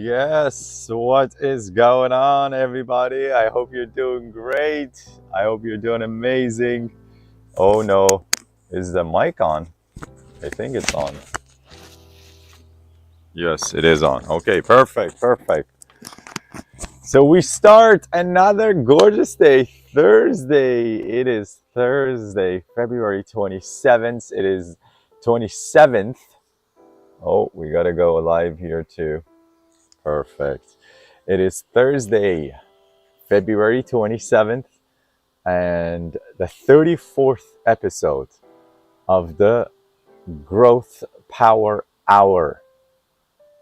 Yes, what is going on, everybody? I hope you're doing great. I hope you're doing amazing. Oh no, is the mic on? I think it's on. Yes, it is on. Okay, perfect. So we start another gorgeous day, Thursday. It is Thursday, February 27th. It is 27th. Oh, we gotta go live here too. Perfect. It is Thursday, February 27th, and the 34th episode of the Growth Power Hour.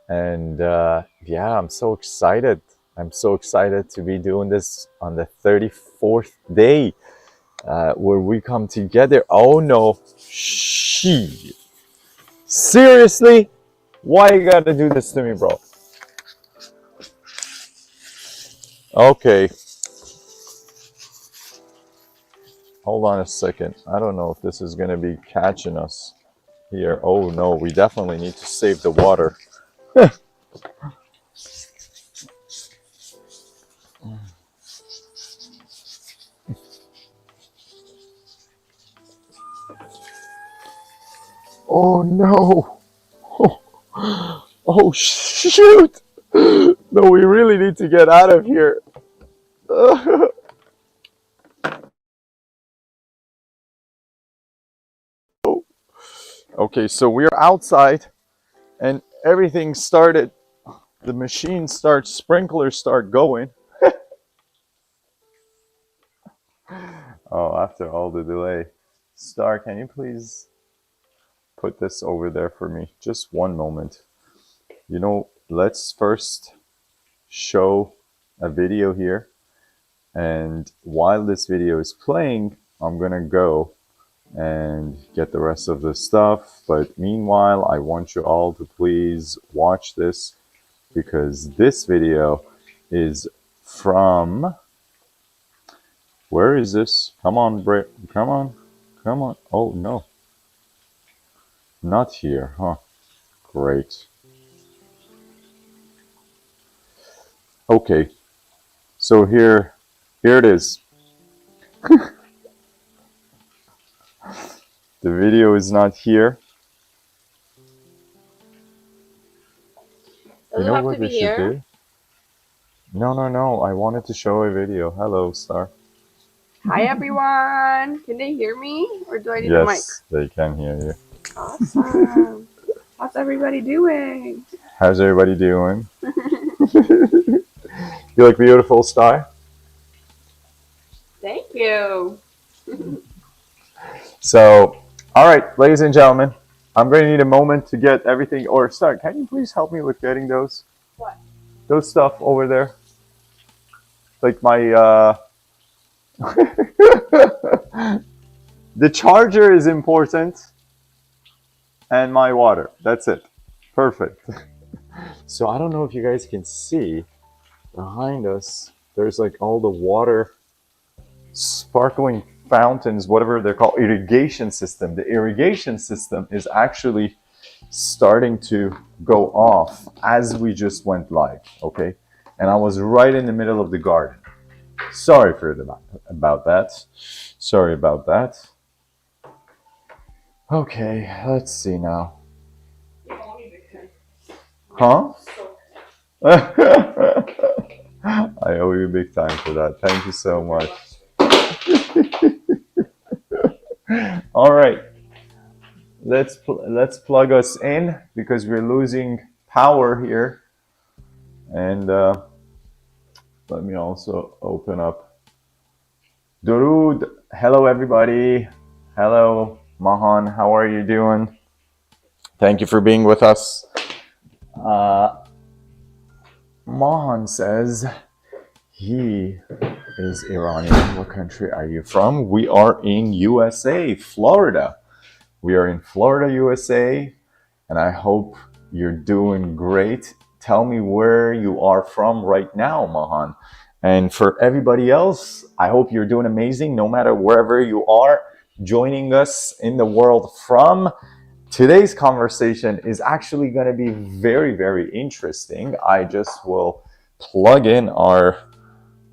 And yeah, I'm so excited. I'm so excited to be doing this on the 34th day where we come together. Oh no, seriously? Why you gotta do this to me, bro? Okay. Hold on a second. I don't know if this is going to be catching us here. Oh no, we definitely need to save the water. Oh no. Oh shoot. No, we really need to get out of here. Okay, so we're outside and everything started. The machine starts, sprinklers start going. Oh, after all the delay. Star, can you please put this over there for me? Just one moment. You know, let's first show a video here. And while this video is playing, I'm gonna go and get the rest of the stuff. But meanwhile, I want you all to please watch this, because this video is from, where is this? Come on, come on. Oh no, not here, huh? Great. Okay, so here it is. The video is not here. You know what we should do? No. I wanted to show a video. Hello, Star. Hi, everyone. Can they hear me, or do I need a mic? Yes, they can hear you. Awesome. How's everybody doing? How's everybody doing? You look beautiful, Star. Thank you. So, all right, ladies and gentlemen, I'm going to need a moment to get everything. Or Star, can you please help me with getting those? What? Those stuff over there. Like my, the charger is important, and my water. That's it. Perfect. So I don't know if you guys can see behind us. There's like all the water, sparkling fountains, whatever they're called, irrigation system. The irrigation system is actually starting to go off as we just went live, okay? And I was right in the middle of the garden. Sorry about that. Sorry about that. Okay, let's see now. Huh? I owe you big time for that. Thank you so much. All right. Let's plug us in, because we're losing power here. And let me also open up Durud. Hello, everybody. Hello, Mahan. How are you doing? Thank you for being with us. Mahan says he is Iranian. What country are you from? We are in USA, Florida. We are in Florida, USA, and I hope you're doing great. Tell me where you are from right now, Mahan. And for everybody else, I hope you're doing amazing, no matter wherever you are joining us in the world from. Today's conversation is actually going to be very, very interesting. I just will plug in our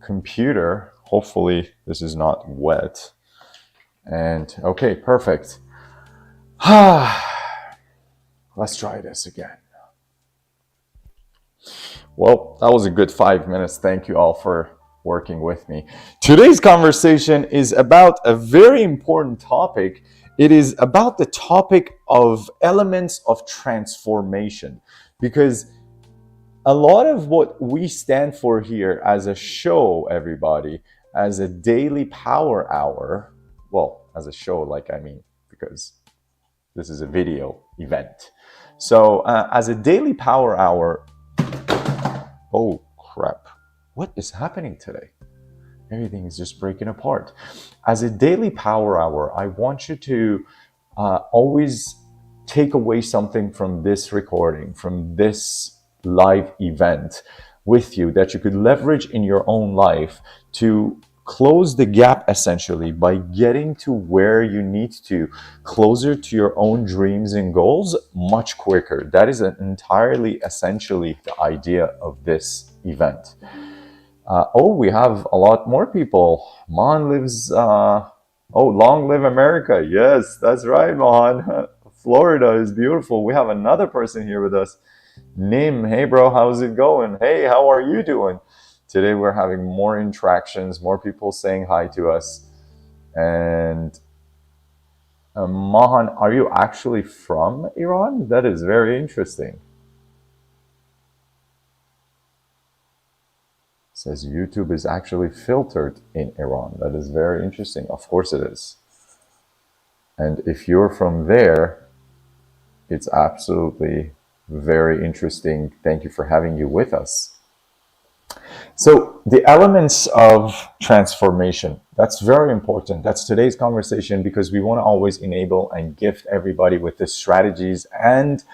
computer. Hopefully this is not wet. And okay, perfect. Let's try this again. Well, that was a good 5 minutes. Thank you all for working with me. Today's conversation is about a very important topic. It is about the topic of elements of transformation, because a lot of what we stand for here as a show, everybody, as a daily power hour, well, as a show, because this is a video event. So as a daily power hour, oh crap, what is happening today? Everything is just breaking apart. As a daily power hour, I want you to always take away something from this recording, from this live event with you that you could leverage in your own life to close the gap, essentially, by getting to where you need to, closer to your own dreams and goals much quicker. That is entirely, essentially, the idea of this event. We have a lot more people. Mon lives, long live America. Yes, that's right, Mon. Florida is beautiful. We have another person here with us. Nim, hey bro, how's it going? Hey, how are you doing? Today we're having more interactions, more people saying hi to us. And Mahan, are you actually from Iran? That is very interesting. Says YouTube is actually filtered in Iran. That is very interesting. Of course it is. And if you're from there, it's absolutely very interesting. Thank you for having you with us. So the elements of transformation, that's very important. That's today's conversation, because we want to always enable and gift everybody with the strategies and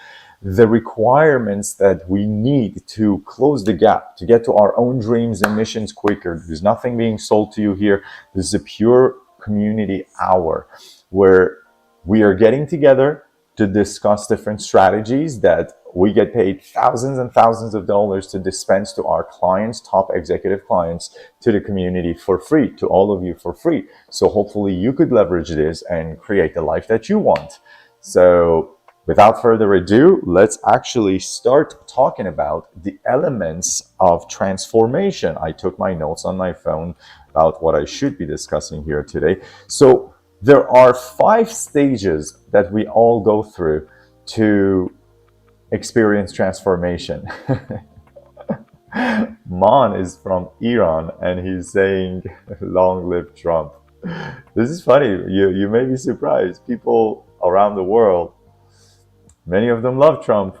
the requirements that we need to close the gap, to get to our own dreams and missions quicker. There's nothing being sold to you here. This is a pure community hour where we are getting together to discuss different strategies that we get paid thousands and thousands of dollars to dispense to our clients, top executive clients, to the community for free, to all of you for free. So hopefully you could leverage this and create the life that you want. So without further ado, let's actually start talking about the elements of transformation. I took my notes on my phone about what I should be discussing here today. So there are 5 stages that we all go through to experience transformation. Mon is from Iran and he's saying, long live Trump. This is funny. You may be surprised. People around the world, many of them love Trump.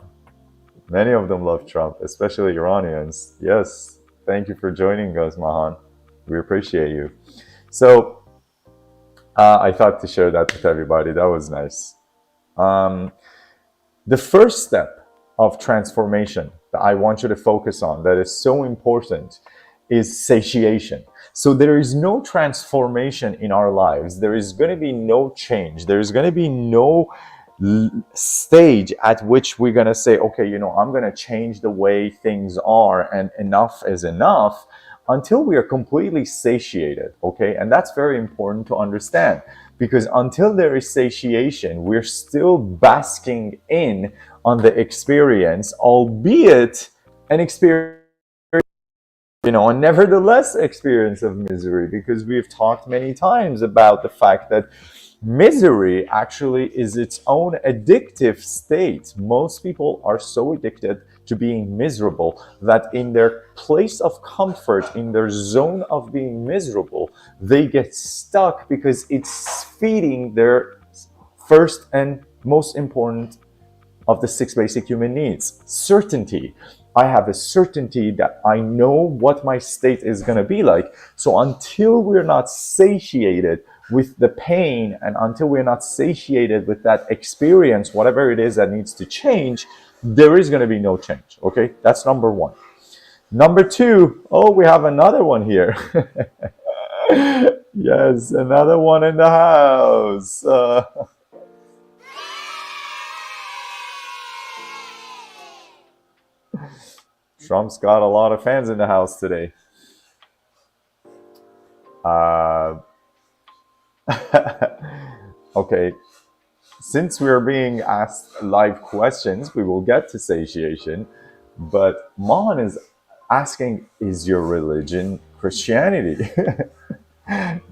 Many of them love Trump, especially Iranians. Yes, thank you for joining us, Mahan. We appreciate you. So I thought to share that with everybody. That was nice. The first step of transformation that I want you to focus on, that is so important, is satiation. So there is no transformation in our lives. There is going to be no change. There is going to be no stage at which we're going to say, okay, I'm going to change the way things are and enough is enough, until we are completely satiated, okay? And that's very important to understand, because until there is satiation, we're still basking in on the experience, albeit an experience, a nevertheless experience of misery, because we've talked many times about the fact that misery actually is its own addictive state. Most people are so addicted to being miserable that in their place of comfort, in their zone of being miserable, they get stuck because it's feeding their first and most important of the 6 basic human needs: certainty. I have a certainty that I know what my state is going to be like. So until we're not satiated with the pain, and until we're not satiated with that experience, whatever it is that needs to change, there is going to be no change. Okay, that's number 1. Number 2, we have another one here. Yes, another one in the house. Trump's got a lot of fans in the house today. Okay, since we're being asked live questions, we will get to satiation. But Mon is asking, is your religion Christianity?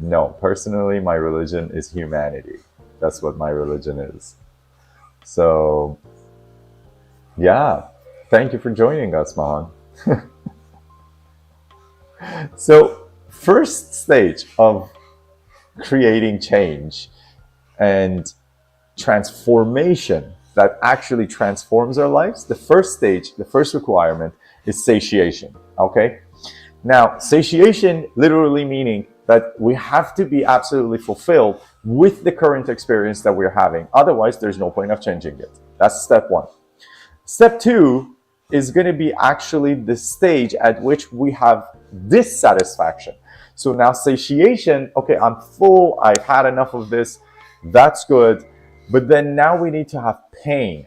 No, personally, my religion is humanity. That's what my religion is. So, yeah, thank you for joining us, Mon. So, first stage of creating change and transformation that actually transforms our lives, the first stage, the first requirement is satiation. Okay? Now, satiation literally meaning that we have to be absolutely fulfilled with the current experience that we're having. Otherwise, there's no point of changing it. That's step one. Step two is going to be actually the stage at which we have dissatisfaction. So now satiation, okay, I'm full, I've had enough of this, that's good. But then now we need to have pain.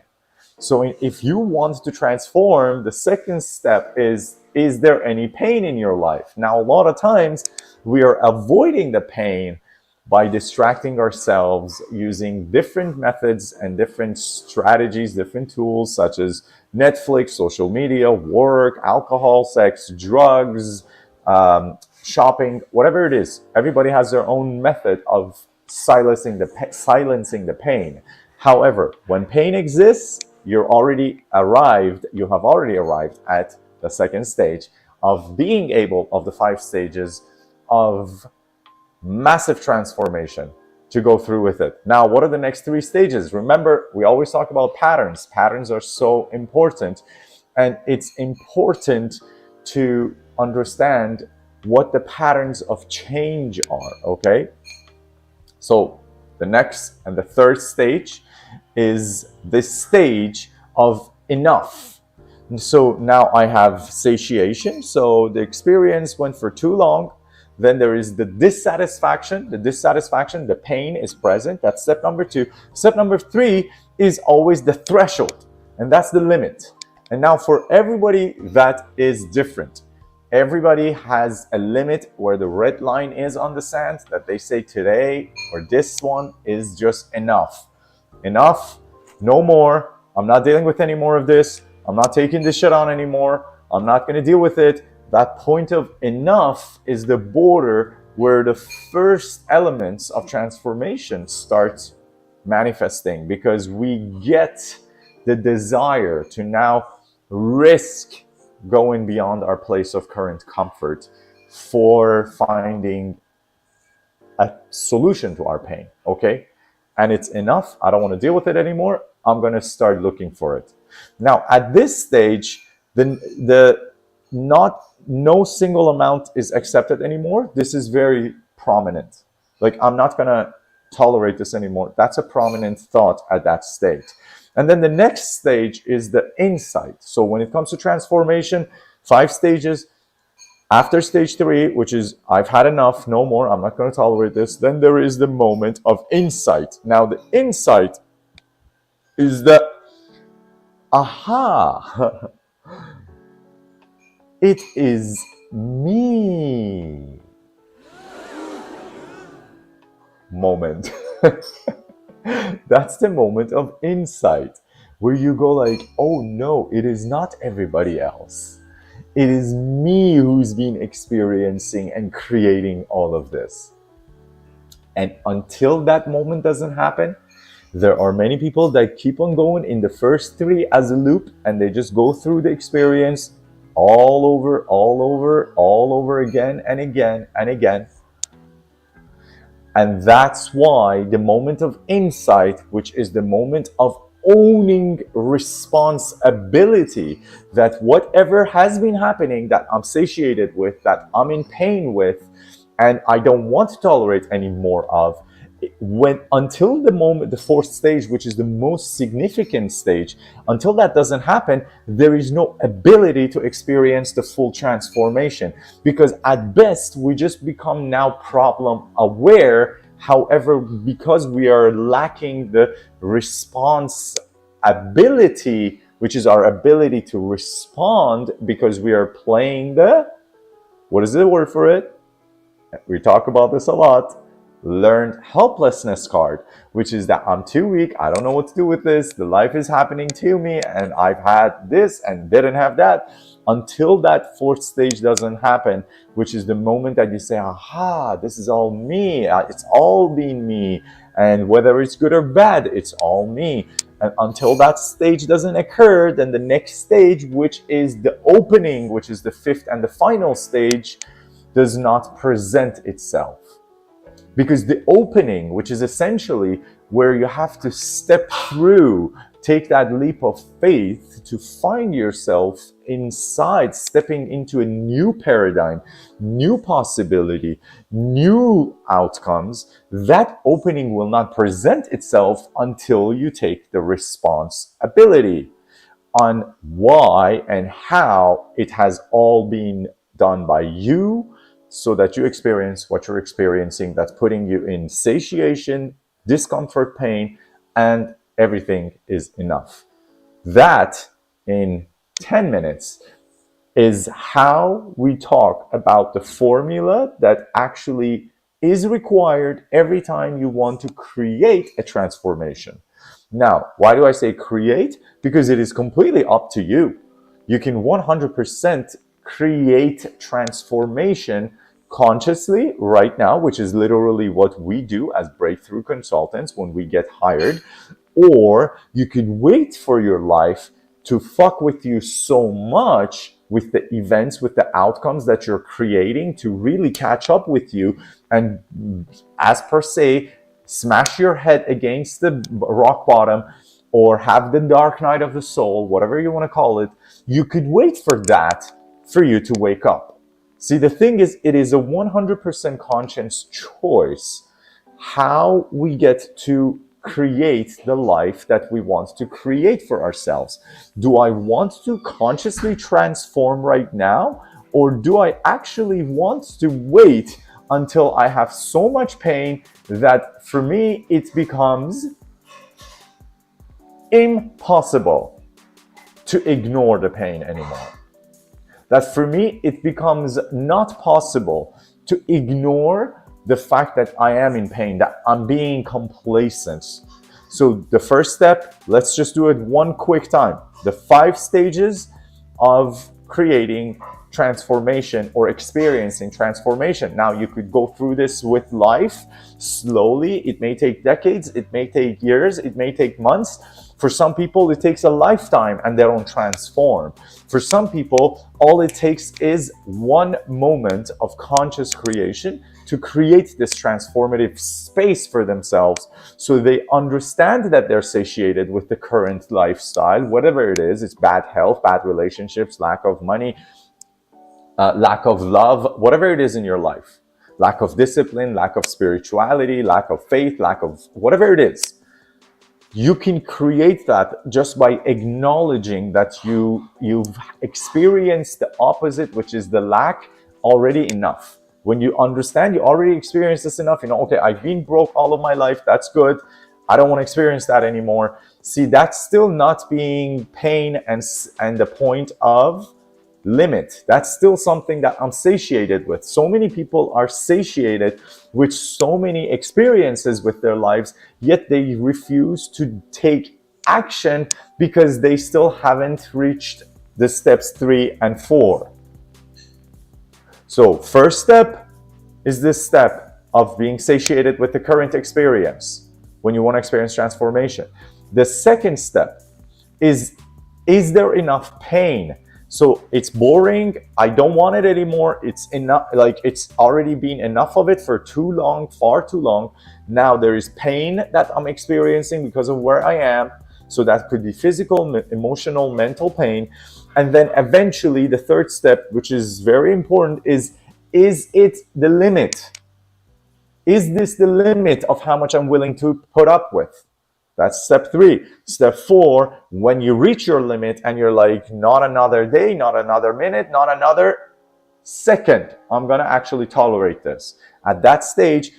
So if you want to transform, the second step is there any pain in your life? Now, a lot of times we are avoiding the pain by distracting ourselves using different methods and different strategies, different tools such as Netflix, social media, work, alcohol, sex, drugs, shopping, whatever it is. Everybody has their own method of silencing the pain. However, when pain exists, you have already arrived at the second stage of being able, of the 5 stages of massive transformation, to go through with it. Now, what are the next 3 stages? Remember, we always talk about patterns. Patterns are so important, and it's important to understand what the patterns of change are, okay? So the next and the third stage is this stage of enough. And so now I have satiation. So the experience went for too long. Then there is the dissatisfaction. The pain is present. That's step number 2. Step number 3 is always the threshold. And that's the limit. And now for everybody, that is different. Everybody has a limit where the red line is on the sand that they say today, or this one is just enough. Enough, no more. I'm not dealing with any more of this. I'm not taking this shit on anymore. I'm not going to deal with it. That point of enough is the border where the first elements of transformation start manifesting, because we get the desire to now risk going beyond our place of current comfort for finding a solution to our pain, okay? And it's enough. I don't want to deal with it anymore. I'm going to start looking for it. Now, at this stage, no single amount is accepted anymore. This is very prominent. Like, I'm not going to tolerate this anymore. That's a prominent thought at that stage. And then the next stage is the insight. So when it comes to transformation, 5 stages. After stage 3, which is I've had enough, no more, I'm not going to tolerate this. Then there is the moment of insight. Now the insight is the aha. It is me moment. That's the moment of insight, where you go like, oh no, it is not everybody else. It is me who's been experiencing and creating all of this. And until that moment doesn't happen, there are many people that keep on going in the first 3 as a loop, and they just go through the experience all over again and again and again. And that's why the moment of insight, which is the moment of owning responsibility, that whatever has been happening that I'm satiated with, that I'm in pain with, and I don't want to tolerate any more of, until the moment, the 4th stage, which is the most significant stage, until that doesn't happen, there is no ability to experience the full transformation, because at best we just become now problem aware. However, because we are lacking the response ability which is our ability to respond because we are playing the, what is the word for it? We talk about this a lot. Learned helplessness card, which is that I'm too weak, I don't know what to do with this, the life is happening to me, and I've had this and didn't have that, until that fourth stage doesn't happen, which is the moment that you say, aha, this is all me, it's all been me, and whether it's good or bad, it's all me. And until that stage doesn't occur, then the next stage, which is the opening, which is the fifth and the final stage, does not present itself. Because the opening, which is essentially where you have to step through, take that leap of faith to find yourself inside, stepping into a new paradigm, new possibility, new outcomes, that opening will not present itself until you take the responsibility on why and how it has all been done by you, so that you experience what you're experiencing, that's putting you in satiation, discomfort, pain, and everything is enough. That, in 10 minutes, is how we talk about the formula that actually is required every time you want to create a transformation. Now, why do I say create? Because it is completely up to you. You can 100% create transformation consciously right now, which is literally what we do as breakthrough consultants when we get hired. Or you could wait for your life to fuck with you so much with the events, with the outcomes that you're creating, to really catch up with you and, as per se, smash your head against the rock bottom, or have the dark night of the soul, whatever you want to call it. You could wait for that for you to wake up. See, the thing is, it is a 100% conscious choice how we get to create the life that we want to create for ourselves. Do I want to consciously transform right now, or do I actually want to wait until I have so much pain that for me it becomes impossible to ignore the pain anymore? That for me, it becomes not possible to ignore the fact that I am in pain, that I'm being complacent. So the first step, let's just do it one quick time. The 5 stages of creating transformation or experiencing transformation. Now, you could go through this with life slowly. It may take decades, it may take years, it may take months. For some people, it takes a lifetime and they don't transform. For some people, all it takes is one moment of conscious creation to create this transformative space for themselves, so they understand that they're satiated with the current lifestyle, whatever it is. It's bad health, bad relationships, lack of money, lack of love, whatever it is in your life. Lack of discipline, lack of spirituality, lack of faith, lack of whatever it is. You can create that just by acknowledging that you've experienced the opposite, which is the lack, already enough. When you understand you already experienced this enough, okay, I've been broke all of my life, that's good, I don't want to experience that anymore. See, that's still not being pain and the point of limit. That's still something that I'm satiated with. So many people are satiated with so many experiences with their lives, yet they refuse to take action because they still haven't reached the steps 3 and 4. So first step is this step of being satiated with the current experience when you want to experience transformation. The second step is there enough pain? So it's boring, I don't want it anymore, it's enough, like it's already been enough of it for too long, far too long. Now there is pain that I'm experiencing because of where I am. So that could be physical, emotional, mental pain. And then eventually the third step, which is very important, is it the limit? Is this the limit of how much I'm willing to put up with? That's step 3. Step 4, when you reach your limit and you're like, not another day, not another minute, not another second, I'm going to actually tolerate this. At that stage,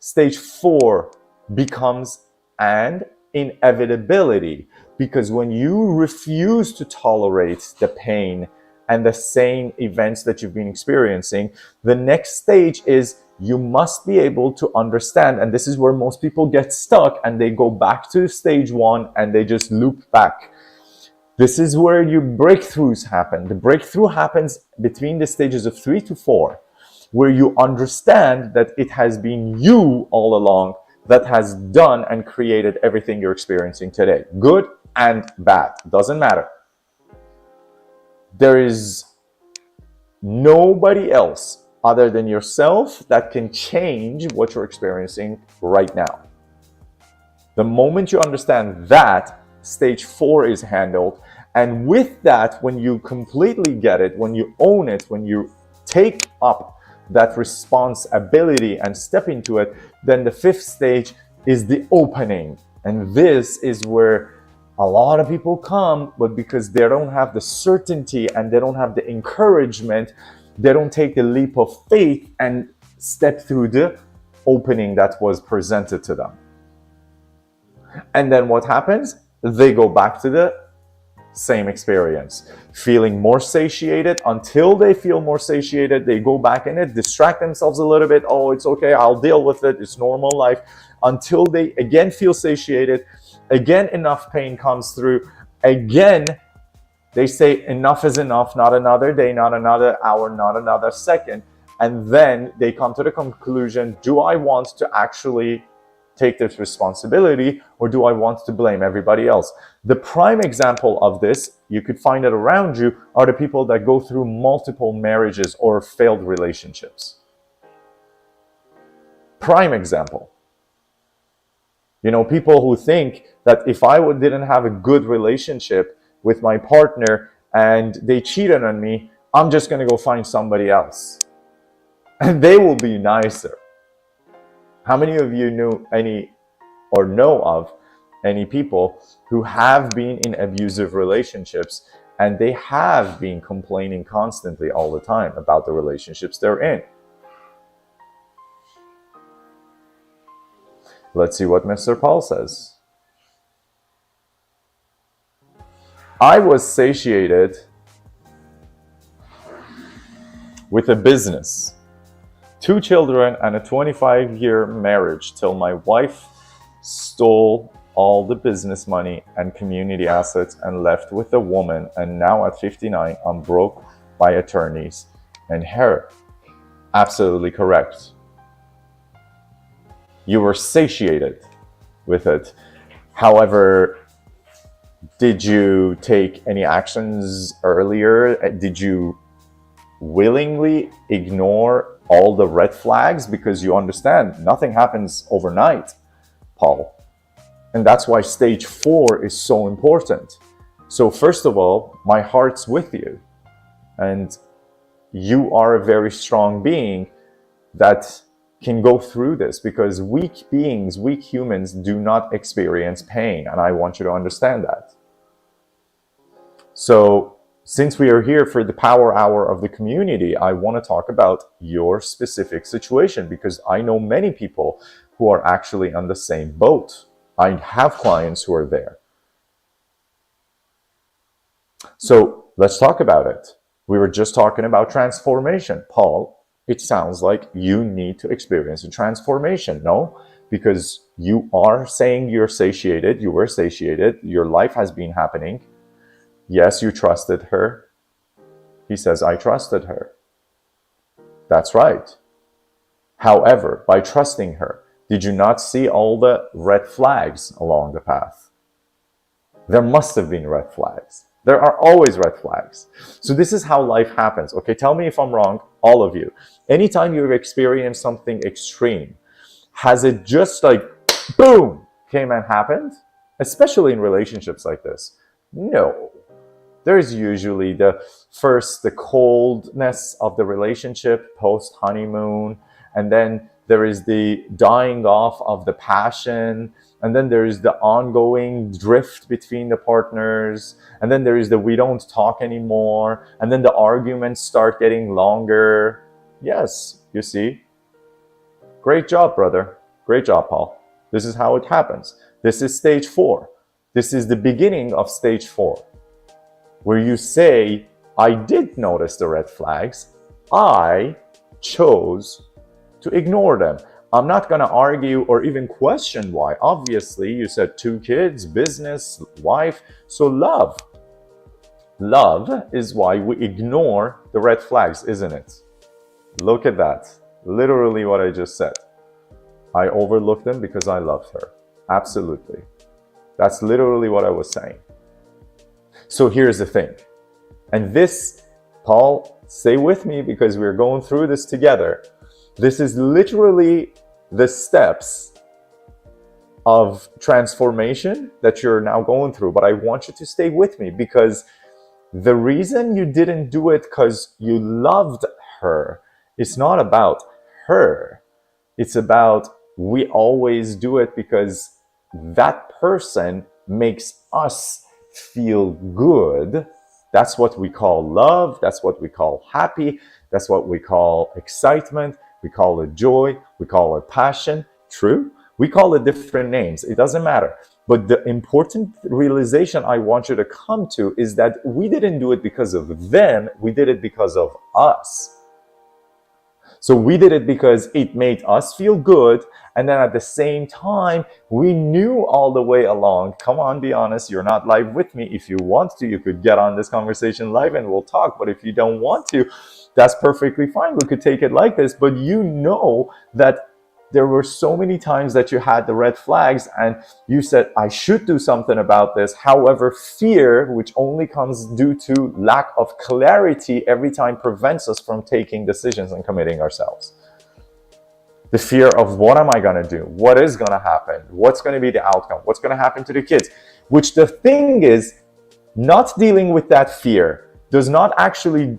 stage 4 becomes an inevitability, Because when you refuse to tolerate the pain and the same events that you've been experiencing, the next stage is you must be able to understand. And this is where most people get stuck and they go back to stage one and they just loop back. This is where your breakthroughs happen. The breakthrough happens between the stages of 3 to 4, where you understand that it has been you all along that has done and created everything you're experiencing today. Good and bad, doesn't matter. There is nobody else other than yourself that can change what you're experiencing right now. The moment you understand that, stage 4 is handled. And with that, when you completely get it, when you own it, when you take up that responsibility and step into it, then the 5th stage is the opening. And this is where a lot of people come, but because they don't have the certainty and they don't have the encouragement, they don't take the leap of faith and step through the opening that was presented to them. And then what happens? They go back to the same experience, feeling more satiated. Until they feel more satiated, they go back in it, distract themselves a little bit. Oh, it's okay, I'll deal with it, it's normal life. Until they again feel satiated, again enough pain comes through, again they say enough is enough, not another day, not another hour, not another second. And then they come to the conclusion, do I want to actually take this responsibility, or do I want to blame everybody else? The prime example of this, you could find it around you, are the people that go through multiple marriages or failed relationships. Prime example. You know, people who think that if I didn't have a good relationship with my partner and they cheated on me, I'm just going to go find somebody else. And they will be nicer. How many of you know of any people who have been in abusive relationships and they have been complaining constantly all the time about the relationships they're in? Let's see what Mr. Paul says. I was satiated with a business, 2 children, and a 25-year marriage till my wife stole all the business money and community assets and left with a woman, and now at 59 I'm broke by attorneys and her. Absolutely correct. You were satiated with it. However, did you take any actions earlier? Did you willingly ignore all the red flags? Because you understand nothing happens overnight, Paul. And that's why stage 4 is so important. So first of all, my heart's with you. And you are a very strong being that can go through this, because weak beings, weak humans do not experience pain. And I want you to understand that. So since we are here for the power hour of the community, I want to talk about your specific situation, because I know many people who are actually on the same boat. I have clients who are there. So let's talk about it. We were just talking about transformation. Paul, it sounds like you need to experience a transformation, no? Because you are saying you're satiated, you were satiated, your life has been happening. Yes, you trusted her. He says, I trusted her. That's right. However, by trusting her, did you not see all the red flags along the path? There must have been red flags. There are always red flags. So this is how life happens. Okay, tell me if I'm wrong, all of you. Anytime you've experienced something extreme, has it just like, boom, came and happened? Especially in relationships like this. No. There's usually the coldness of the relationship post-honeymoon, and then there is the dying off of the passion, and then there is the ongoing drift between the partners, and then there is the we don't talk anymore, and then the arguments start getting longer. Yes, you see? Great job, brother. Great job, Paul. This is how it happens. This is stage 4. This is the beginning of stage 4, where you say, I did notice the red flags. I chose to ignore them. I'm not going to argue or even question why. Obviously, you said 2 kids, business, wife. So love. Love is why we ignore the red flags, isn't it? Look at that. Literally what I just said. I overlooked them because I loved her. Absolutely. That's literally what I was saying. So here's the thing. And this, Paul, stay with me because we're going through this together. This is literally the steps of transformation that you're now going through. But I want you to stay with me because the reason you didn't do it because you loved her, it's not about her. It's about we always do it because that person makes us feel good. That's what we call love. That's what we call happy. That's what we call excitement. We call it joy. We call it passion. True? We call it different names. It doesn't matter. But the important realization I want you to come to is that we didn't do it because of them. We did it because of us. So we did it because it made us feel good. And then at the same time, we knew all the way along, come on, be honest, you're not live with me. If you want to, you could get on this conversation live and we'll talk. But if you don't want to, that's perfectly fine. We could take it like this. But you know that there were so many times that you had the red flags and you said, I should do something about this. However, fear, which only comes due to lack of clarity, every time prevents us from taking decisions and committing ourselves. The fear of what am I going to do? What is going to happen? What's going to be the outcome? What's going to happen to the kids? Which the thing is, not dealing with that fear does not actually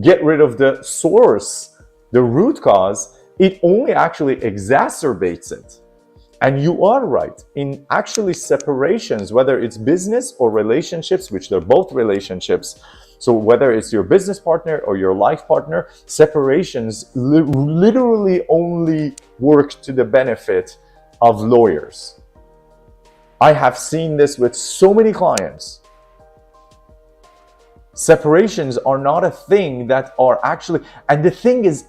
get rid of the source, the root cause. It only actually exacerbates it. And you are right. In actually separations, whether it's business or relationships, which they're both relationships, so whether it's your business partner or your life partner, separations literally only work to the benefit of lawyers. I have seen this with so many clients. Separations are not a thing that are actually, and the thing is,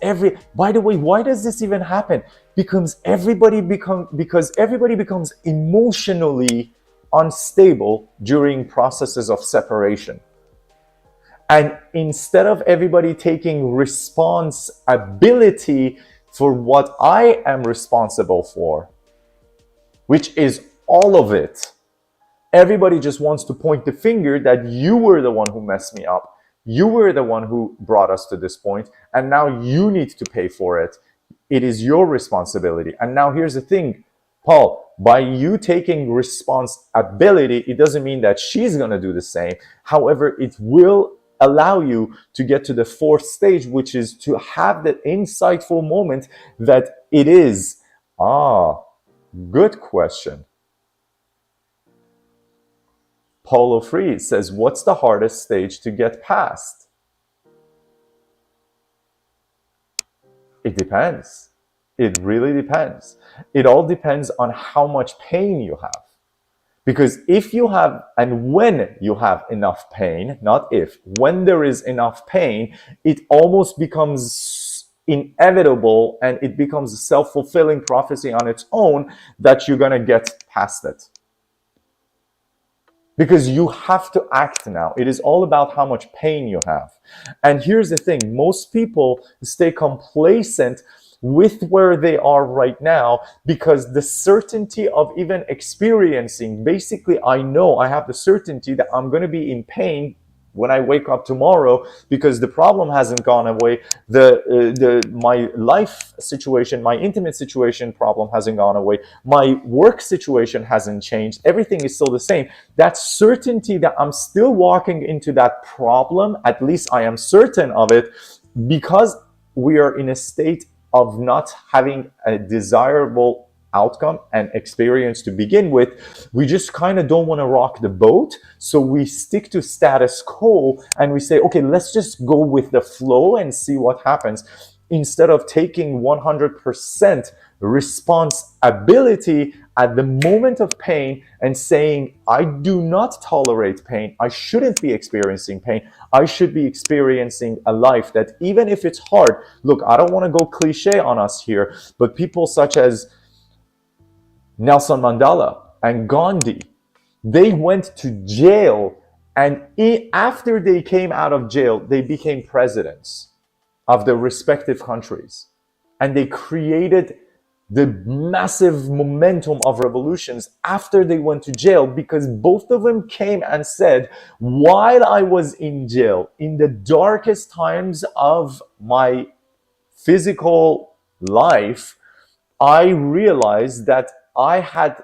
by the way, why does this even happen? Because everybody becomes emotionally unstable during processes of separation. And instead of everybody taking responsibility for what I am responsible for, which is all of it, everybody just wants to point the finger that you were the one who messed me up. You were the one who brought us to this point, and now you need to pay for it. It is your responsibility. And now here's the thing, Paul, by you taking responsibility, it doesn't mean that she's going to do the same. However, it will allow you to get to the 4th stage, which is to have that insightful moment that it is, good question. Paulo Freire says, what's the hardest stage to get past? It depends. It really depends. It all depends on how much pain you have. Because if you have, and when you have enough pain, not if, when there is enough pain, it almost becomes inevitable and it becomes a self-fulfilling prophecy on its own that you're going to get past it. Because you have to act now. It is all about how much pain you have. And here's the thing, most people stay complacent with where they are right now because the certainty of even experiencing, basically I know I have the certainty that I'm going to be in pain when I wake up tomorrow because the problem hasn't gone away. My life situation, my intimate situation problem hasn't gone away. My work situation hasn't changed. Everything is still the same. That certainty that I'm still walking into that problem, at least I am certain of it, because we are in a state of not having a desirable outcome and experience to begin with. We just kind of don't want to rock the boat. So we stick to status quo and we say, okay, let's just go with the flow and see what happens. instead of taking 100% responsibility at the moment of pain and saying, I do not tolerate pain, I shouldn't be experiencing pain, I should be experiencing a life that even if it's hard, look, I don't want to go cliche on us here, but people such as Nelson Mandela and Gandhi, they went to jail, and after they came out of jail, they became presidents of their respective countries. And they created the massive momentum of revolutions after they went to jail, because both of them came and said, while I was in jail, in the darkest times of my physical life, I realized that I had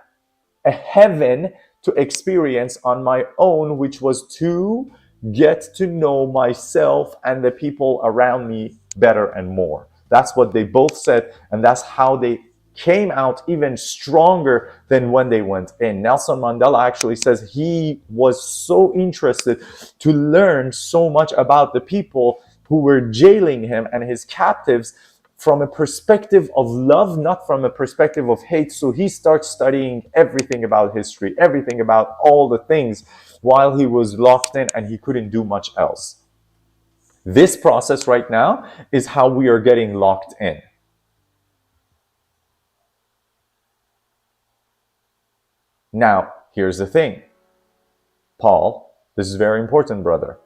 a heaven to experience on my own, which was to get to know myself and the people around me better and more. That's what they both said, and that's how they came out even stronger than when they went in. Nelson Mandela actually says he was so interested to learn so much about the people who were jailing him and his captives from a perspective of love, not from a perspective of hate. So he starts studying everything about history, everything about all the things, while he was locked in and he couldn't do much else. This process right now is how we are getting locked in. Now, here's the thing. Paul, this is very important, brother.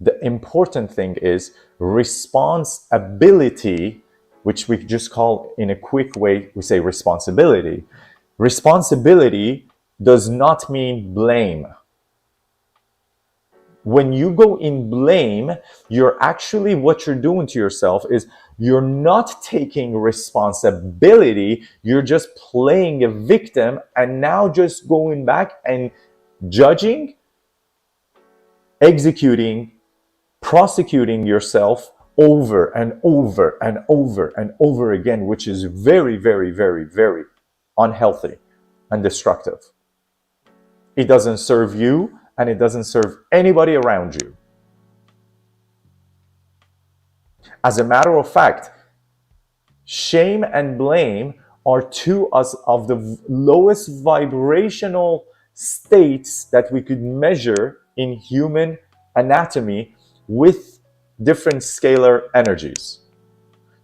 The important thing is responsibility, which we just call in a quick way, we say responsibility. Responsibility does not mean blame. When you go in blame, you're actually, what you're doing to yourself is you're not taking responsibility, you're just playing a victim and now just going back and judging, executing, prosecuting yourself over and over and over and over again, which is very, very, very, very unhealthy and destructive. It doesn't serve you and it doesn't serve anybody around you. As a matter of fact, shame and blame are two of the lowest vibrational states that we could measure in human anatomy with different scalar energies.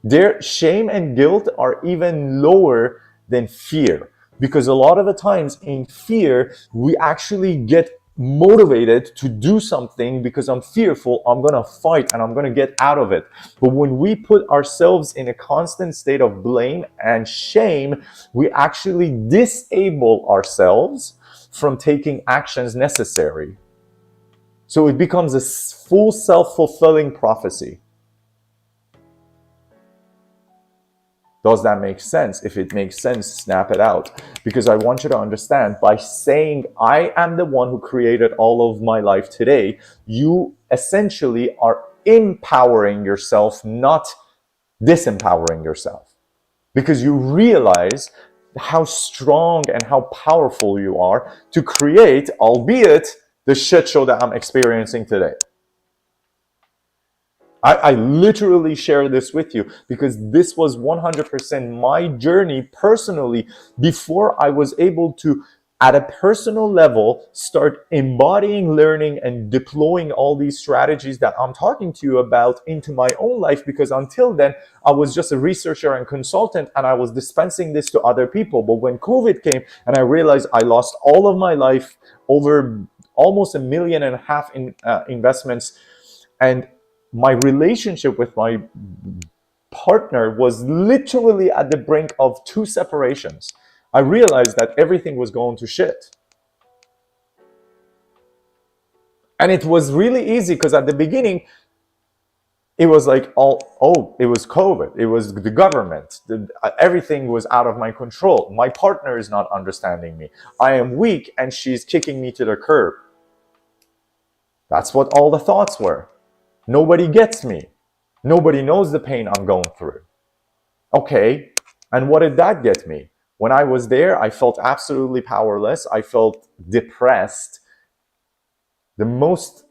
Their shame and guilt are even lower than fear, because a lot of the times in fear, we actually get motivated to do something because I'm fearful, I'm gonna fight and I'm gonna get out of it. But when we put ourselves in a constant state of blame and shame, we actually disable ourselves from taking actions necessary. So it becomes a full self-fulfilling prophecy. Does that make sense? If it makes sense, snap it out. Because I want you to understand, by saying, I am the one who created all of my life today, you essentially are empowering yourself, not disempowering yourself. Because you realize how strong and how powerful you are to create, albeit the shit show that I'm experiencing today. I literally share this with you because this was 100% my journey personally before I was able to, at a personal level, start embodying, learning, and deploying all these strategies that I'm talking to you about into my own life. Because until then, I was just a researcher and consultant and I was dispensing this to other people. But when COVID came and I realized I lost all of my life, over almost $1.5 million in investments, and my relationship with my partner was literally at the brink of 2 separations. I realized that everything was going to shit. And it was really easy because at the beginning, it was like, it was COVID. It was the government. Everything was out of my control. My partner is not understanding me. I am weak and she's kicking me to the curb. That's what all the thoughts were. Nobody gets me. Nobody knows the pain I'm going through. Okay, and what did that get me? When I was there, I felt absolutely powerless. I felt depressed. The most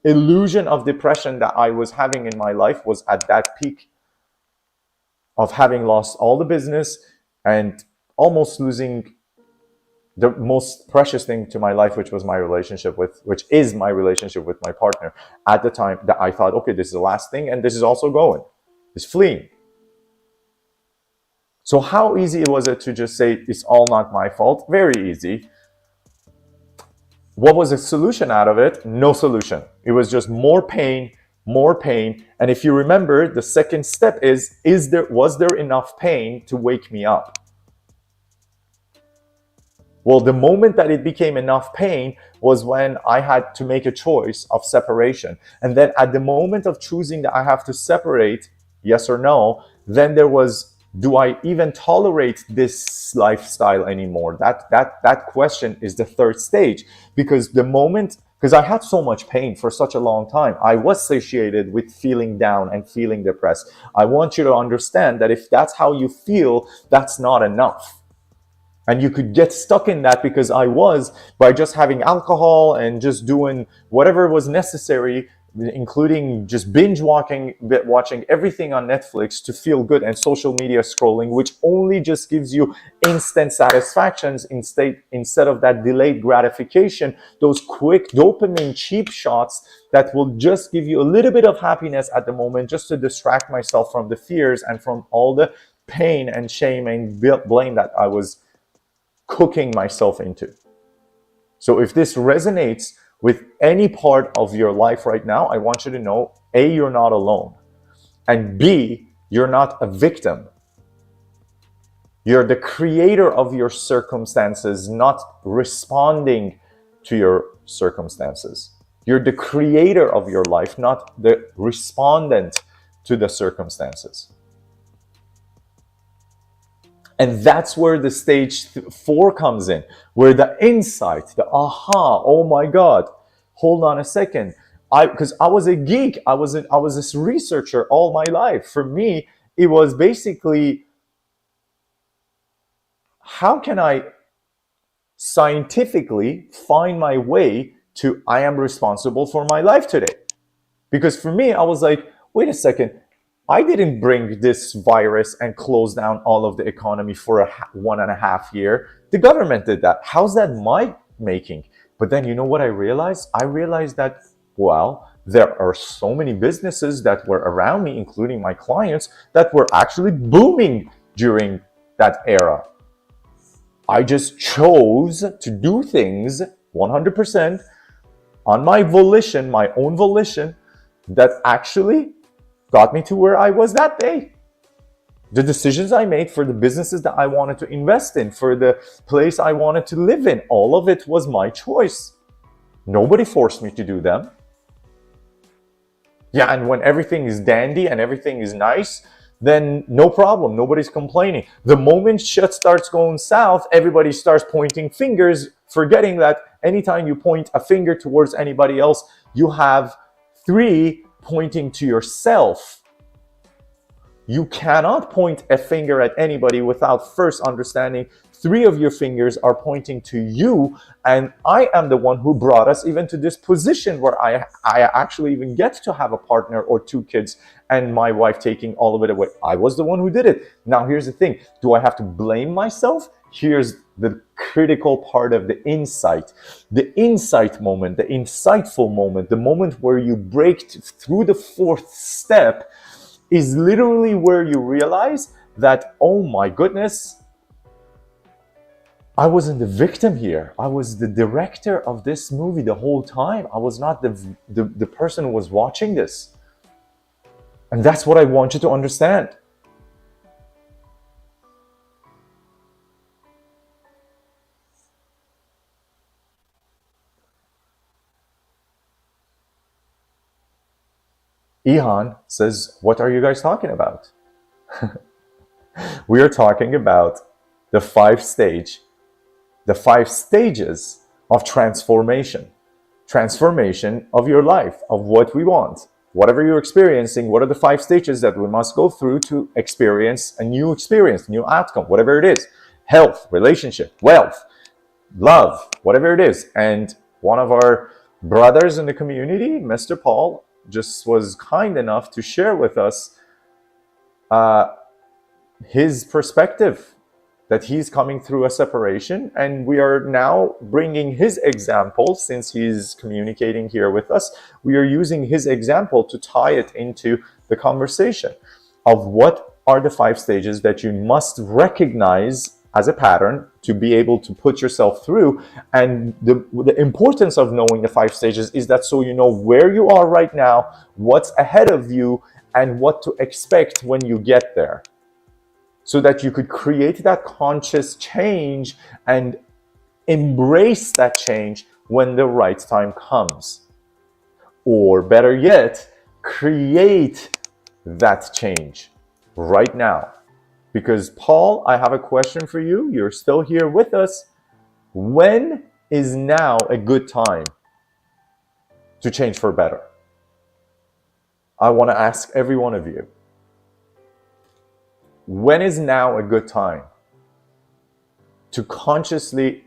illusion of depression that I was having in my life was at that peak of having lost all the business and almost losing the most precious thing to my life, which is my relationship with my partner. At the time that I thought, okay, this is the last thing, and this is also going, it's fleeing. So how easy was it to just say, it's all not my fault? Very easy. What was the solution out of it? No solution. It was just more pain, more pain. And if you remember, the second step was there enough pain to wake me up? Well, the moment that it became enough pain was when I had to make a choice of separation. And then at the moment of choosing that I have to separate, yes or no, then there was, do I even tolerate this lifestyle anymore? That question is the third stage. Because I had so much pain for such a long time. I was satiated with feeling down and feeling depressed. I want you to understand that if that's how you feel, that's not enough. And you could get stuck in that, because I was, by just having alcohol and just doing whatever was necessary, including just binge watching everything on Netflix to feel good, and social media scrolling, which only just gives you instant satisfactions instead of that delayed gratification, those quick dopamine cheap shots that will just give you a little bit of happiness at the moment, just to distract myself from the fears and from all the pain and shame and blame that I was cooking myself into. So if this resonates with any part of your life right now, I want you to know, A, you're not alone, and B, you're not a victim. You're the creator of your circumstances, not responding to your circumstances. You're the creator of your life, not the respondent to the circumstances. And that's where the stage 4 comes in, where the insight, the aha, oh my God, hold on a second. Because I was a geek, I was this researcher all my life. For me, it was basically, how can I scientifically find my way to, I am responsible for my life today? Because for me, I was like, wait a second, I didn't bring this virus and close down all of the economy for 1.5 years. The government did that. How's that my making? But then you know what I realized? I realized that, well, there are so many businesses that were around me, including my clients, that were actually booming during that era. I just chose to do things 100% on my volition, my own volition, that actually got me to where I was that day. The decisions I made for the businesses that I wanted to invest in, for the place I wanted to live in, all of it was my choice. Nobody forced me to do them. Yeah, and when everything is dandy and everything is nice, then no problem, nobody's complaining. The moment shit starts going south, everybody starts pointing fingers, forgetting that anytime you point a finger towards anybody else, you have 3 pointing to yourself. You cannot point a finger at anybody without first understanding 3 of your fingers are pointing to you, and I am the one who brought us even to this position where I actually even get to have a partner or 2 kids and my wife taking all of it away. I was the one who did it. Now here's the thing, do I have to blame myself? Here's the critical part of the insight. The insight moment, the insightful moment, the moment where you break through the 4th step is literally where you realize that, oh my goodness, I wasn't the victim here. I was the director of this movie the whole time. I was not the person who was watching this. And that's what I want you to understand. Ihan says, what are you guys talking about? We are talking about the 5 stages of transformation. Transformation of your life, of what we want. Whatever you're experiencing, what are the 5 stages that we must go through to experience, new outcome, whatever it is. Health, relationship, wealth, love, whatever it is. And one of our brothers in the community, Mr. Paul just was kind enough to share with us his perspective, that he's coming through a separation, and we are now bringing his example. Since he's communicating here with us, we are using his example to tie it into the conversation of what are the 5 stages that you must recognize as a pattern to be able to put yourself through. And the importance of knowing the 5 stages is that so you know where you are right now, what's ahead of you, and what to expect when you get there, so that you could create that conscious change and embrace that change when the right time comes. Or better yet, create that change right now. Because Paul, I have a question for you. You're still here with us. When is now a good time to change for better? I want to ask every one of you. When is now a good time to consciously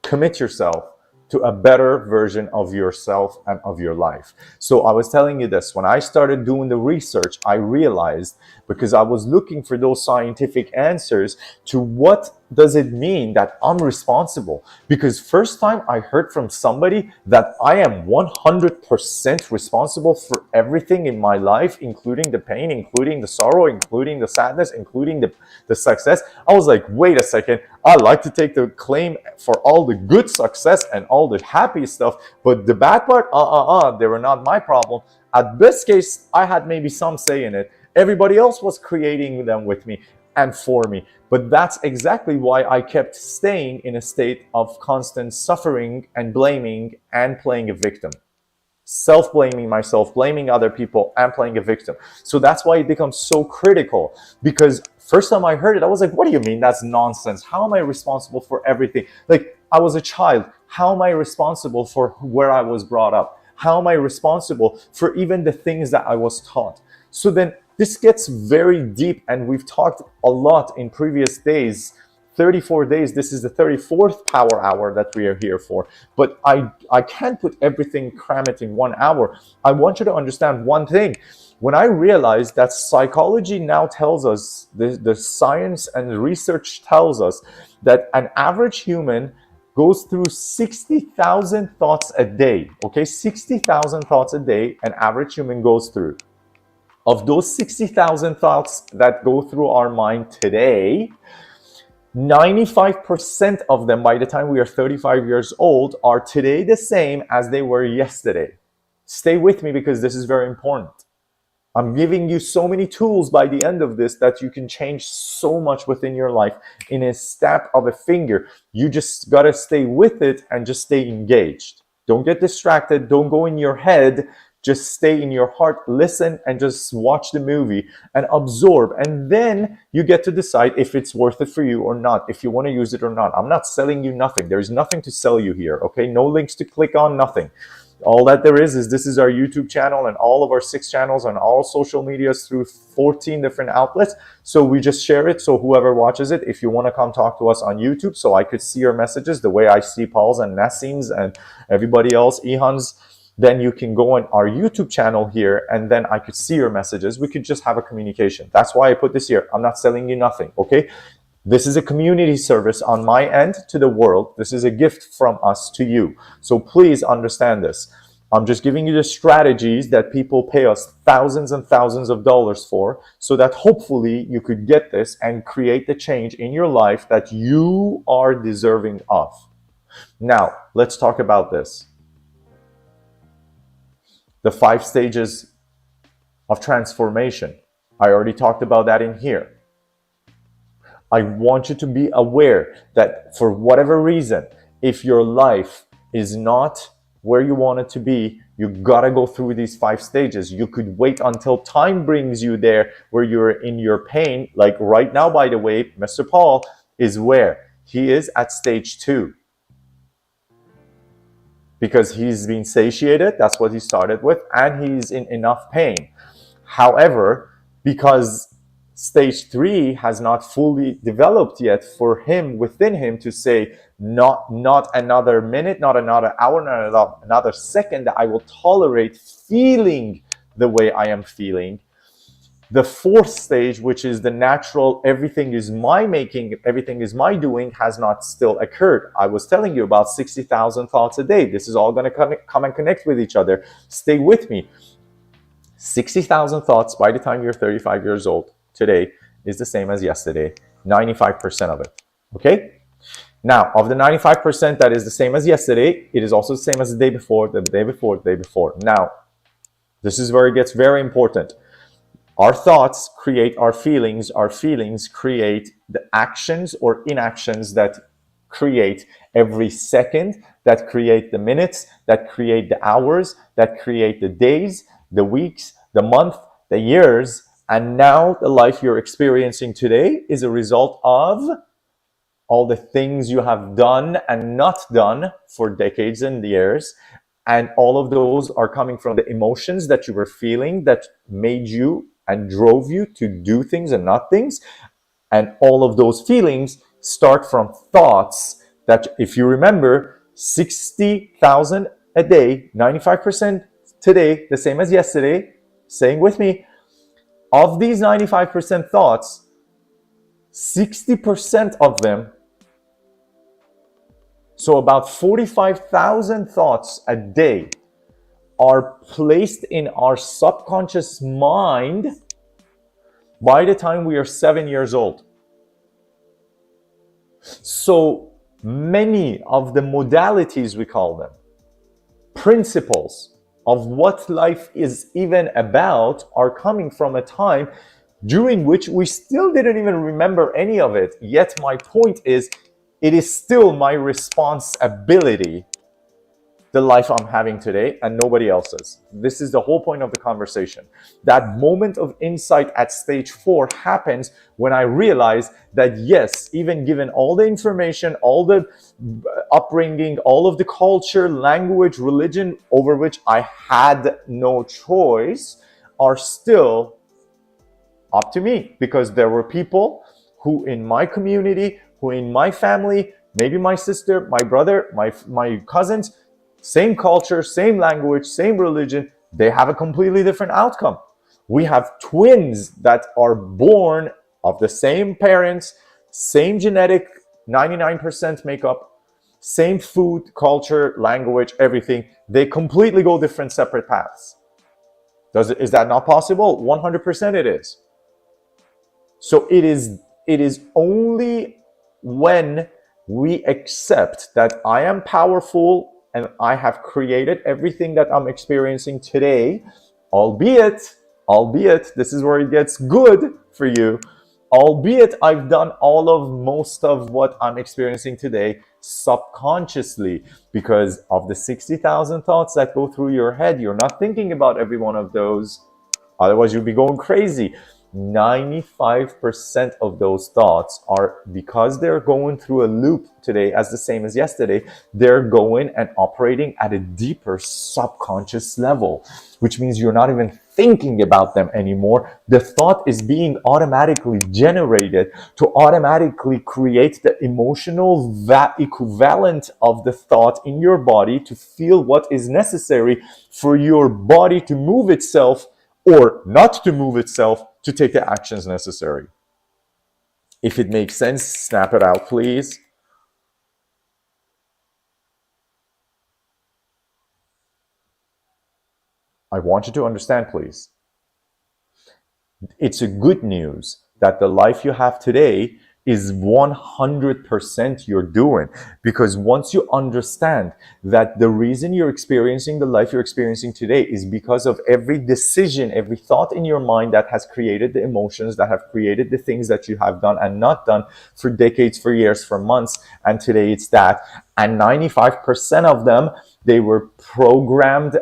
commit yourself to a better version of yourself and of your life? So I was telling you this, when I started doing the research, I realized, because I was looking for those scientific answers to what does it mean that I'm responsible. Because first time I heard from somebody that I am 100% responsible for everything in my life, including the pain, including the sorrow, including the sadness, including the success, I was like, wait a second, I like to take the claim for all the good success and all the happy stuff, but the bad part, they were not my problem. At best case, I had maybe some say in it. Everybody else was creating them with me and for me. But that's exactly why I kept staying in a state of constant suffering and blaming and playing a victim. Self-blaming myself, blaming other people, and playing a victim. So that's why it becomes so critical. Because first time I heard it, I was like, what do you mean? That's nonsense. How am I responsible for everything? Like, I was a child. How am I responsible for where I was brought up? How am I responsible for even the things that I was taught? So then this gets very deep, and we've talked a lot in previous days. 34 days, this is the 34th power hour that we are here for. But I can't put everything, cram it in 1 hour. I want you to understand one thing. When I realized that psychology now tells us, the science and the research tells us that an average human goes through 60,000 thoughts a day. Okay, 60,000 thoughts a day an average human goes through. Of those 60,000 thoughts that go through our mind today, 95% of them by the time we are 35 years old are today the same as they were yesterday. Stay with me because this is very important. I'm giving you so many tools by the end of this that you can change so much within your life in a snap of a finger. You just gotta stay with it and just stay engaged. Don't get distracted. Don't go in your head. Just stay in your heart, listen, and just watch the movie and absorb. And then you get to decide if it's worth it for you or not, if you want to use it or not. I'm not selling you nothing. There's nothing to sell you here, okay? No links to click on, nothing. All that there is this is our YouTube channel and all of our 6 channels on all social medias through 14 different outlets. So we just share it. So whoever watches it, if you want to come talk to us on YouTube so I could see your messages the way I see Paul's and Nassim's and everybody else, Ihan's, then you can go on our YouTube channel here and then I could see your messages. We could just have a communication. That's why I put this here. I'm not selling you nothing, okay? This is a community service on my end to the world. This is a gift from us to you. So please understand this. I'm just giving you the strategies that people pay us thousands and thousands of dollars for, so that hopefully you could get this and create the change in your life that you are deserving of. Now, let's talk about this. The 5 stages of transformation. I already talked about that in here. I want you to be aware that for whatever reason, if your life is not where you want it to be, you gotta go through these 5 stages. You could wait until time brings you there where you're in your pain. Like right now, by the way, Mr. Paul is where? He is at stage 2. Because he's been satiated, that's what he started with, and he's in enough pain. However, because Stage 3 has not fully developed yet for him, within him, to say, not another minute, not another hour, not another second that I will tolerate feeling the way I am feeling. The 4th stage, which is the natural, everything is my making, everything is my doing, has not still occurred. I was telling you about 60,000 thoughts a day. This is all going to come and connect with each other. Stay with me. 60,000 thoughts by the time you're 35 years old today is the same as yesterday. 95% of it. Okay? Now, of the 95% that is the same as yesterday, it is also the same as the day before, the day before, the day before. Now, this is where it gets very important. Our thoughts create our feelings create the actions or inactions that create every second, that create the minutes, that create the hours, that create the days, the weeks, the month, the years. And now the life you're experiencing today is a result of all the things you have done and not done for decades and years. And all of those are coming from the emotions that you were feeling that made you and drove you to do things and not things. And all of those feelings start from thoughts that, if you remember, 60,000 a day, 95% today, the same as yesterday, saying with me, of these 95% thoughts, 60% of them, so about 45,000 thoughts a day, are placed in our subconscious mind by the time we are 7 years old. So many of the modalities, we call them, principles of what life is even about, are coming from a time during which we still didn't even remember any of it. Yet my point is, it is still my responsibility, the life I'm having today, and nobody else's. This is the whole point of the conversation. That moment of insight at stage 4 happens when I realize that, yes, even given all the information, all the upbringing, all of the culture, language, religion over which I had no choice, are still up to me, because there were people who in my community, who in my family, maybe my sister, my brother, my cousins, same culture, same language, same religion, they have a completely different outcome. We have twins that are born of the same parents, same genetic 99% makeup, same food, culture, language, everything. They completely go different separate paths. Is that not possible? 100% it is. So it is only when we accept that I am powerful and I have created everything that I'm experiencing today, albeit, this is where it gets good for you, albeit I've done most of what I'm experiencing today subconsciously, because of the 60,000 thoughts that go through your head. You're not thinking about every one of those, otherwise you'd be going crazy. 95% of those thoughts are, because they're going through a loop today as the same as yesterday, they're going and operating at a deeper subconscious level, which means you're not even thinking about them anymore. The thought is being automatically generated to automatically create the emotional equivalent of the thought in your body to feel what is necessary for your body to move itself or not to move itself, to take the actions necessary. If it makes sense, snap it out, please. I want you to understand, please. It's a good news that the life you have today is 100% you're doing, because once you understand that the reason you're experiencing the life you're experiencing today is because of every decision, every thought in your mind that has created the emotions, that have created the things that you have done and not done for decades, for years, for months, and today it's that, and 95% of them, they were programmed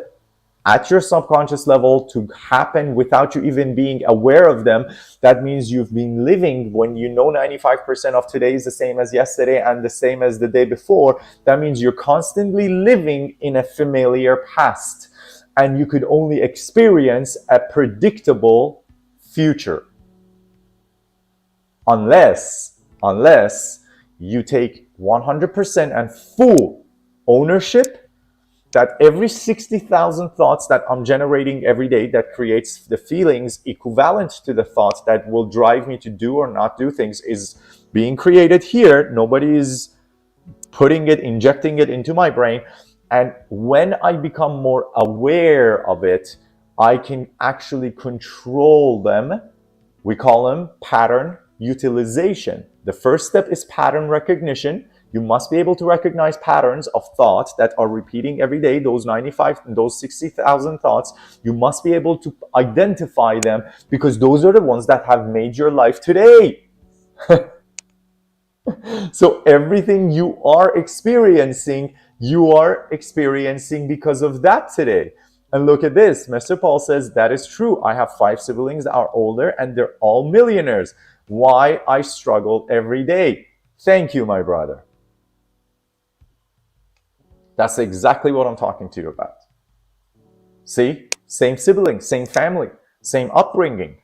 at your subconscious level to happen without you even being aware of them. That means you've been living, when you know 95% of today is the same as yesterday and the same as the day before, that means you're constantly living in a familiar past, and you could only experience a predictable future. unless you take 100% and full ownership that every 60,000 thoughts that I'm generating every day that creates the feelings equivalent to the thoughts that will drive me to do or not do things is being created here. Nobody is injecting it into my brain. And when I become more aware of it, I can actually control them. We call them pattern utilization. The first step is pattern recognition. You must be able to recognize patterns of thoughts that are repeating every day, those 60,000 thoughts. You must be able to identify them because those are the ones that have made your life today. So everything you are experiencing because of that today. And look at this. Mr. Paul says, that is true. I have 5 siblings that are older and they're all millionaires. Why I struggle every day. Thank you, my brother. That's exactly what I'm talking to you about. See? Same siblings, same family, same upbringing.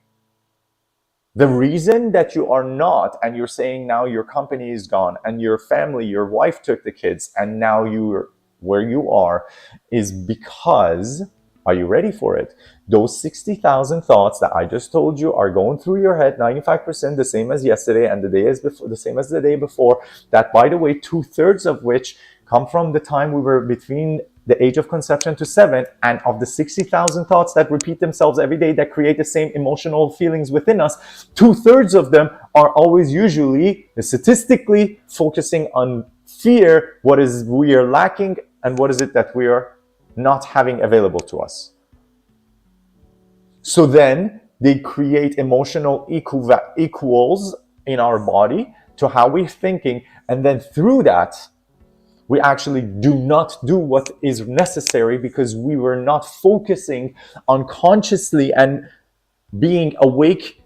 The reason that you are not, and you're saying now your company is gone and your family, your wife took the kids and now you're where you are, is because, are you ready for it? Those 60,000 thoughts that I just told you are going through your head, 95% the same as yesterday and the same as the day before. That, by the way, 2/3 of which come from the time we were between the age of conception to 7, and of the 60,000 thoughts that repeat themselves every day that create the same emotional feelings within us, 2/3 of them are always usually statistically focusing on fear. What is we are lacking and what is it that we are not having available to us. So then they create emotional equals in our body to how we're thinking, and then through that we actually do not do what is necessary because we were not focusing unconsciously and being awake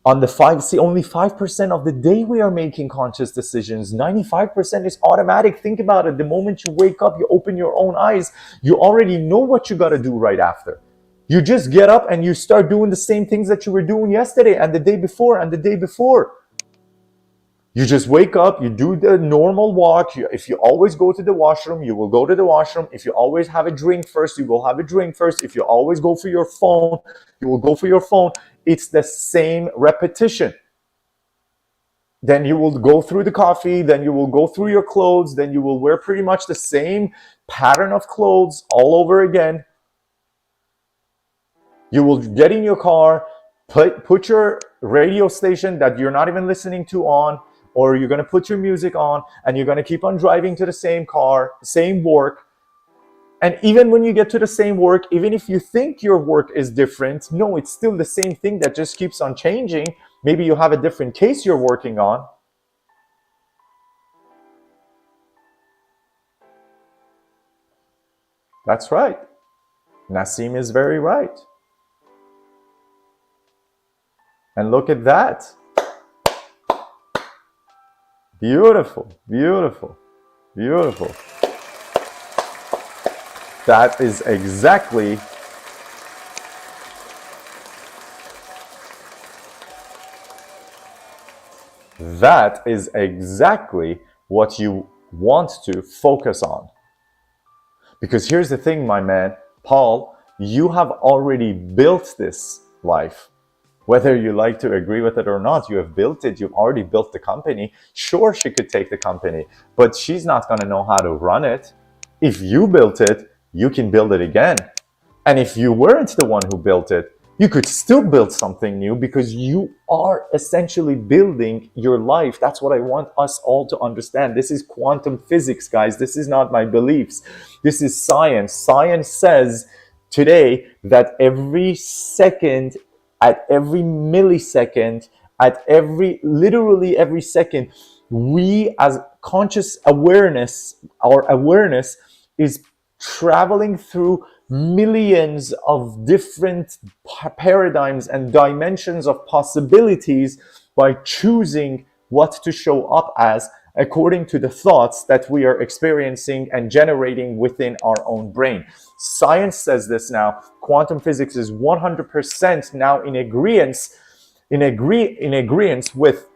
on the 5. See, only 5% of the day we are making conscious decisions. 95% is automatic. Think about it. The moment you wake up, you open your own eyes, you already know what you got to do right after. You just get up and you start doing the same things that you were doing yesterday and the day before and the day before. You just wake up, you do the normal walk. If you always go to the washroom, you will go to the washroom. If you always have a drink first, you will have a drink first. If you always go for your phone, you will go for your phone. It's the same repetition. Then you will go through the coffee, then you will go through your clothes, then you will wear pretty much the same pattern of clothes all over again. You will get in your car, put your radio station that you're not even listening to on, or you're going to put your music on and you're going to keep on driving to the same car, same work. And even when you get to the same work, even if you think your work is different, no, it's still the same thing that just keeps on changing. Maybe you have a different case you're working on. That's right. Nassim is very right. And look at that. Beautiful, beautiful, beautiful. That is exactly what you want to focus on. Because here's the thing, my man, Paul, you have already built this life. Whether you like to agree with it or not, you have built it. You've already built the company. Sure, she could take the company, but she's not going to know how to run it. If you built it, you can build it again. And if you weren't the one who built it, you could still build something new because you are essentially building your life. That's what I want us all to understand. This is quantum physics, guys. This is not my beliefs. This is science. Science says today that every second, at every millisecond, literally every second, we as conscious awareness, our awareness is traveling through millions of different paradigms and dimensions of possibilities by choosing what to show up as according to the thoughts that we are experiencing and generating within our own brain. Science says this now. Quantum physics is 100% now in agreement in agreement with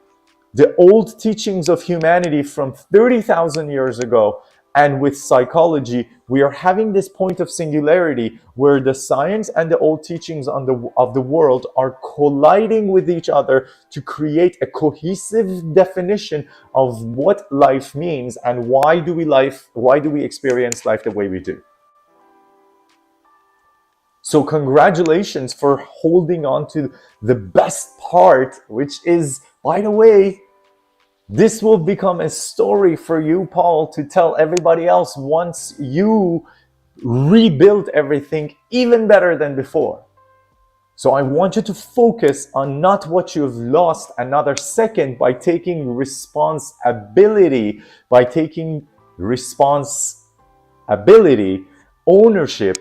the old teachings of humanity from 30,000 years ago, and with psychology, we are having this point of singularity where the science and the old teachings of the world are colliding with each other to create a cohesive definition of what life means and why do we experience life the way we do. So congratulations for holding on to the best part, which is, by the way, this will become a story for you, Paul, to tell everybody else once you rebuild everything even better than before. So I want you to focus on not what you've lost another second by taking responsibility, ownership,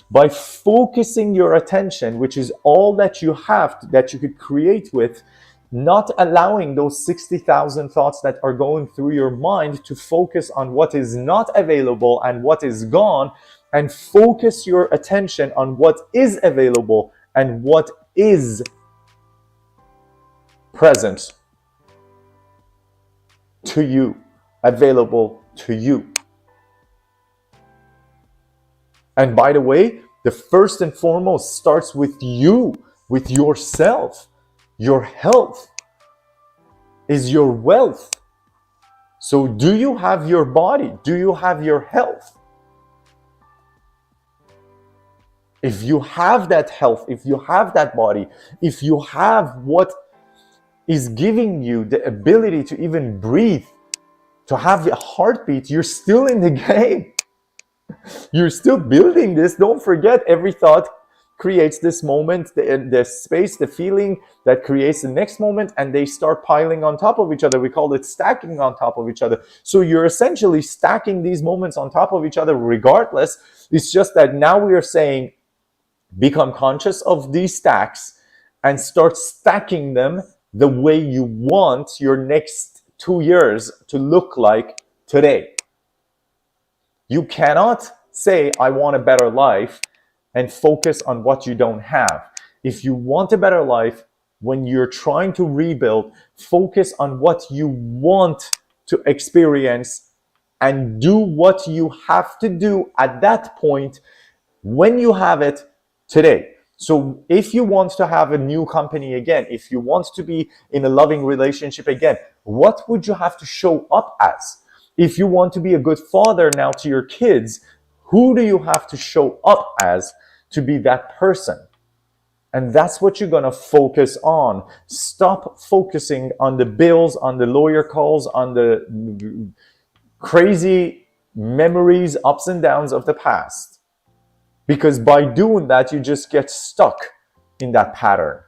by focusing your attention, which is all that you have, that you could create with, not allowing those 60,000 thoughts that are going through your mind to focus on what is not available and what is gone, and focus your attention on what is available and what is present to you, available to you. And by the way, the first and foremost starts with you, with yourself. Your health is your wealth. So do you have your body? Do you have your health? If you have that health, if you have that body, if you have what is giving you the ability to even breathe, to have a heartbeat, you're still in the game. You're still building this. Don't forget, every thought creates this moment, the space, the feeling that creates the next moment, and they start piling on top of each other. We call it stacking on top of each other. So you're essentially stacking these moments on top of each other regardless. It's just that now we are saying, become conscious of these stacks and start stacking them the way you want your next 2 years to look like today. You cannot say, I want a better life, and focus on what you don't have. If you want a better life, when you're trying to rebuild, focus on what you want to experience and do what you have to do at that point when you have it today. So if you want to have a new company again, if you want to be in a loving relationship again, what would you have to show up as? If you want to be a good father now to your kids, who do you have to show up as to be that person? And that's what you're going to focus on. Stop focusing on the bills, on the lawyer calls, on the crazy memories, ups and downs of the past. Because by doing that, you just get stuck in that pattern.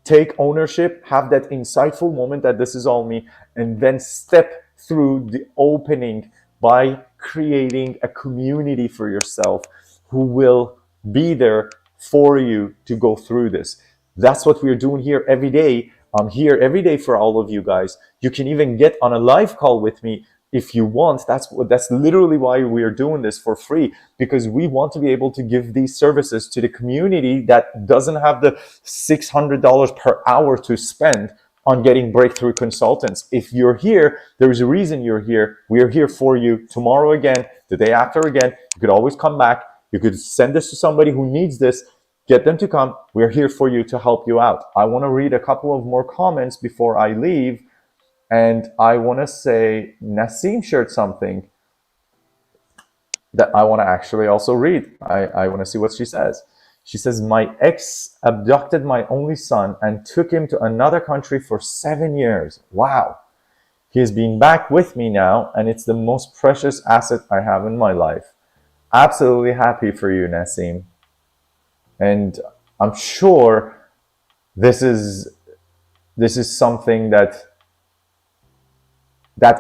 Take ownership, have that insightful moment that this is all me, and then step through the opening by creating a community for yourself who will be there for you to go through this. That's what we're doing here every day. I'm here every day for all of you guys. You can even get on a live call with me if you want. That's literally why we're doing this for free, because we want to be able to give these services to the community that doesn't have the $600 per hour to spend on getting breakthrough consultants. If you're here, there's a reason you're here. We're here for you tomorrow again, the day after again. You could always come back. You could send this to somebody who needs this. Get them to come. We're here for you to help you out. I want to read a couple of more comments before I leave. And I want to say Nassim shared something that I want to actually also read. I want to see what she says. She says, my ex abducted my only son and took him to another country for 7 years. Wow. He has been back with me now, and it's the most precious asset I have in my life. Absolutely happy for you, Nassim. And I'm sure this is something that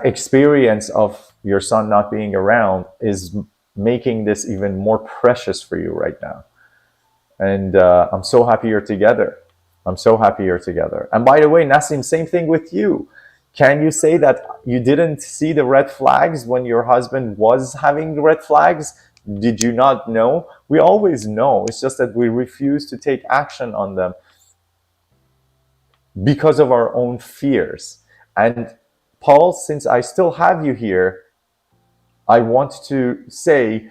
experience of your son not being around is making this even more precious for you right now. And I'm so happy you're together. I'm so happy you're together. And by the way, Nassim, same thing with you. Can you say that you didn't see the red flags when your husband was having red flags? did you not know? We always know. It's just that we refuse to take action on them because of our own fears. And Paul, since I still have you here, I want to say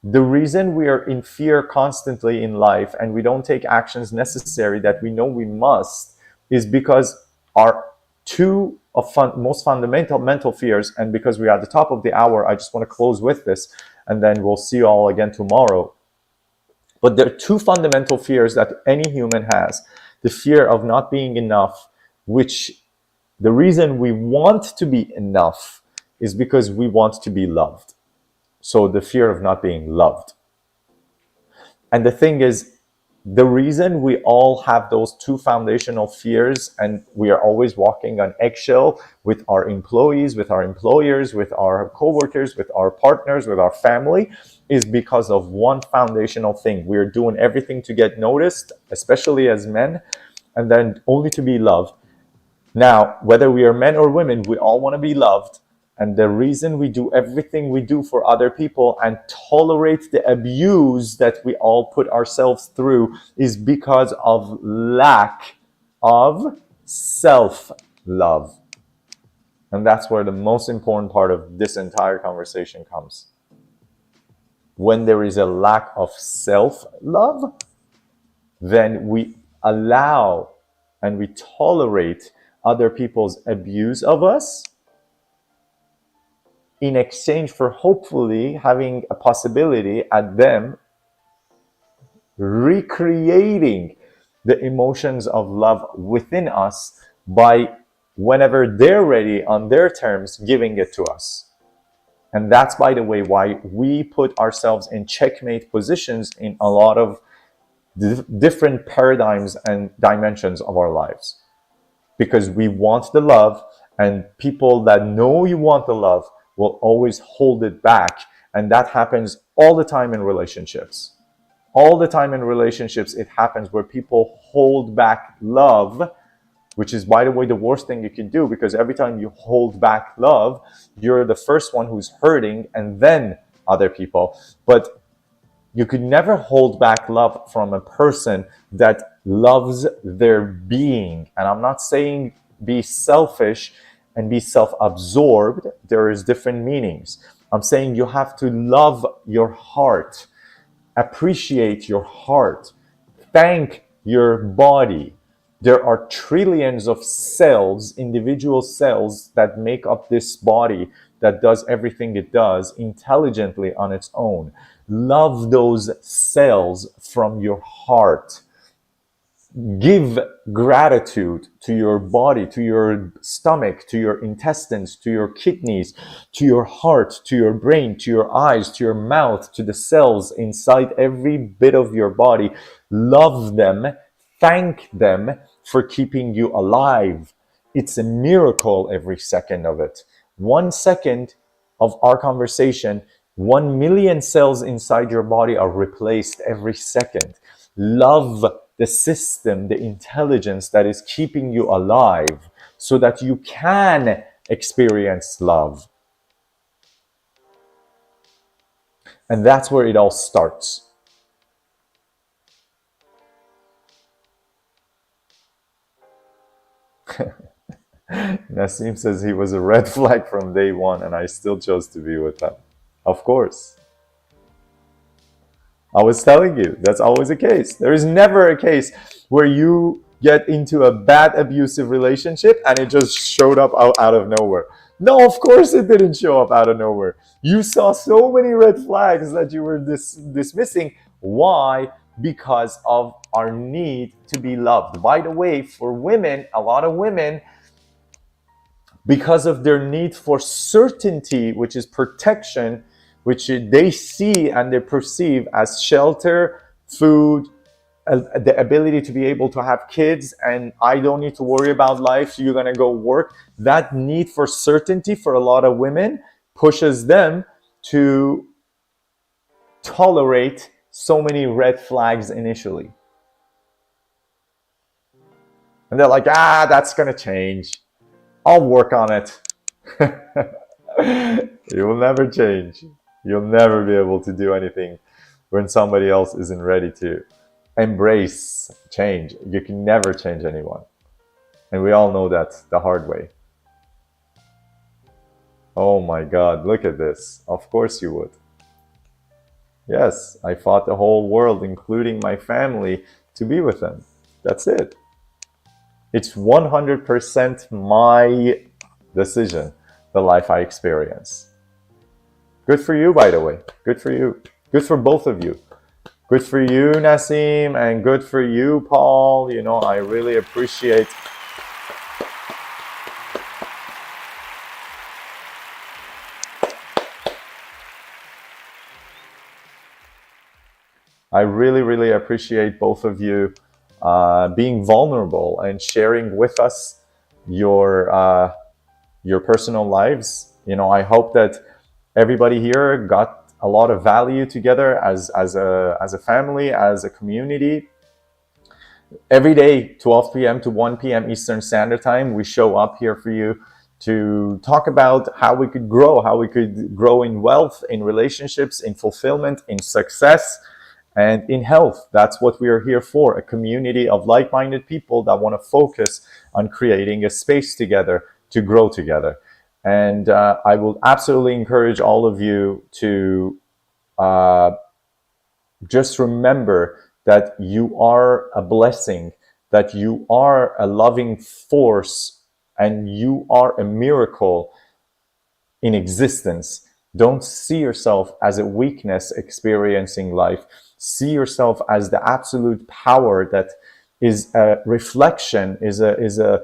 the reason we are in fear constantly in life and we don't take actions necessary that we know we must is because our two of most fundamental mental fears, and because we're at the top of the hour, I just want to close with this, and then we'll see you all again tomorrow. But there are two fundamental fears that any human has. The fear of not being enough, which the reason we want to be enough is because we want to be loved. So the fear of not being loved. And the thing is, the reason we all have those two foundational fears and we are always walking on eggshell with our employees, with our employers, with our coworkers, with our partners, with our family, is because of one foundational thing. We're doing everything to get noticed, especially as men, and then only to be loved. Now, whether we are men or women, we all want to be loved. And the reason we do everything we do for other people and tolerate the abuse that we all put ourselves through is because of lack of self-love. And that's where the most important part of this entire conversation comes. When there is a lack of self-love, then we allow and we tolerate other people's abuse of us in exchange for hopefully having a possibility at them recreating the emotions of love within us by whenever they're ready on their terms giving it to us. And that's, by the way, why we put ourselves in checkmate positions in a lot of different paradigms and dimensions of our lives, because we want the love, and people that know you want the love will always hold it back. And that happens all the time in relationships. All the time in relationships, it happens where people hold back love, which is, by the way, the worst thing you can do, because every time you hold back love, you're the first one who's hurting and then other people. But you could never hold back love from a person that loves their being. And I'm not saying be selfish and be self-absorbed. There is different meanings. I'm saying you have to love your heart, appreciate your heart, thank your body. There are trillions of cells, individual cells that make up this body that does everything it does intelligently on its own. Love those cells from your heart. Give gratitude to your body, to your stomach, to your intestines, to your kidneys, to your heart, to your brain, to your eyes, to your mouth, to the cells inside every bit of your body. Love them, thank them for keeping you alive. It's a miracle every second of it. 1 second of our conversation, 1 million cells inside your body are replaced every second. Love the system, the intelligence that is keeping you alive so that you can experience love. And that's where it all starts. Nassim says he was a red flag from day one and I still chose to be with them. Of course. I was telling you, that's always a case. There is never a case where you get into a bad abusive relationship and it just showed up out of nowhere. No, of course it didn't show up out of nowhere. You saw so many red flags that you were dismissing. Why? Because of our need to be loved. By the way, for women, a lot of women, because of their need for certainty, which is protection, which they see and they perceive as shelter, food, the ability to be able to have kids, and I don't need to worry about life, so you're going to go work. That need for certainty for a lot of women pushes them to tolerate so many red flags initially. And they're like, that's going to change. I'll work on it. It will never change. You'll never be able to do anything when somebody else isn't ready to embrace change. You can never change anyone. And we all know that the hard way. Oh my God, look at this. Of course you would. Yes, I fought the whole world, including my family, to be with them. That's it. It's 100% my decision, the life I experience. Good for you, by the way. Good for you. Good for both of you. Good for you, Nassim, and good for you, Paul. You know, I really appreciate really appreciate both of you being vulnerable and sharing with us your personal lives. You know, I hope that everybody here got a lot of value together as a family, as a community. Every day, 12 p.m. to 1 p.m. Eastern Standard Time, we show up here for you to talk about how we could grow in wealth, in relationships, in fulfillment, in success, and in health. That's what we are here for, a community of like-minded people that want to focus on creating a space together to grow together. And I will absolutely encourage all of you to just remember that you are a blessing, that you are a loving force, and you are a miracle in existence. Don't see yourself as a weakness experiencing life. See yourself as the absolute power that is a reflection, is a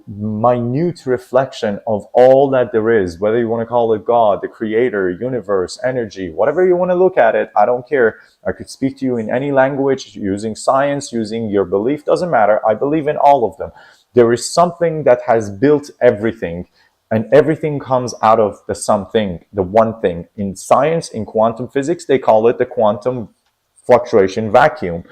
minute reflection of all that there is, whether you want to call it God, the creator, universe, energy, whatever you want to look at it. I don't care. I could speak to you in any language, using science, using your belief, doesn't matter. I believe in all of them. There is something that has built everything, and everything comes out of the something, the one thing. In science, in quantum physics, they call it the quantum fluctuation vacuum.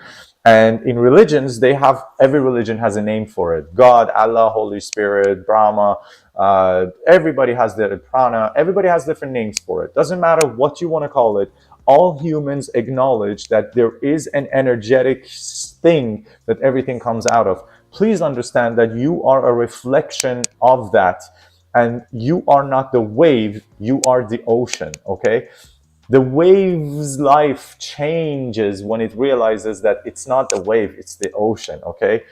And in religions, every religion has a name for it. God, Allah, Holy Spirit, Brahma, everybody has their prana, everybody has different names for it. Doesn't matter what you want to call it. All humans acknowledge that there is an energetic thing that everything comes out of. Please understand that you are a reflection of that. And you are not the wave, you are the ocean, okay? The wave's life changes when it realizes that it's not the wave, it's the ocean, okay?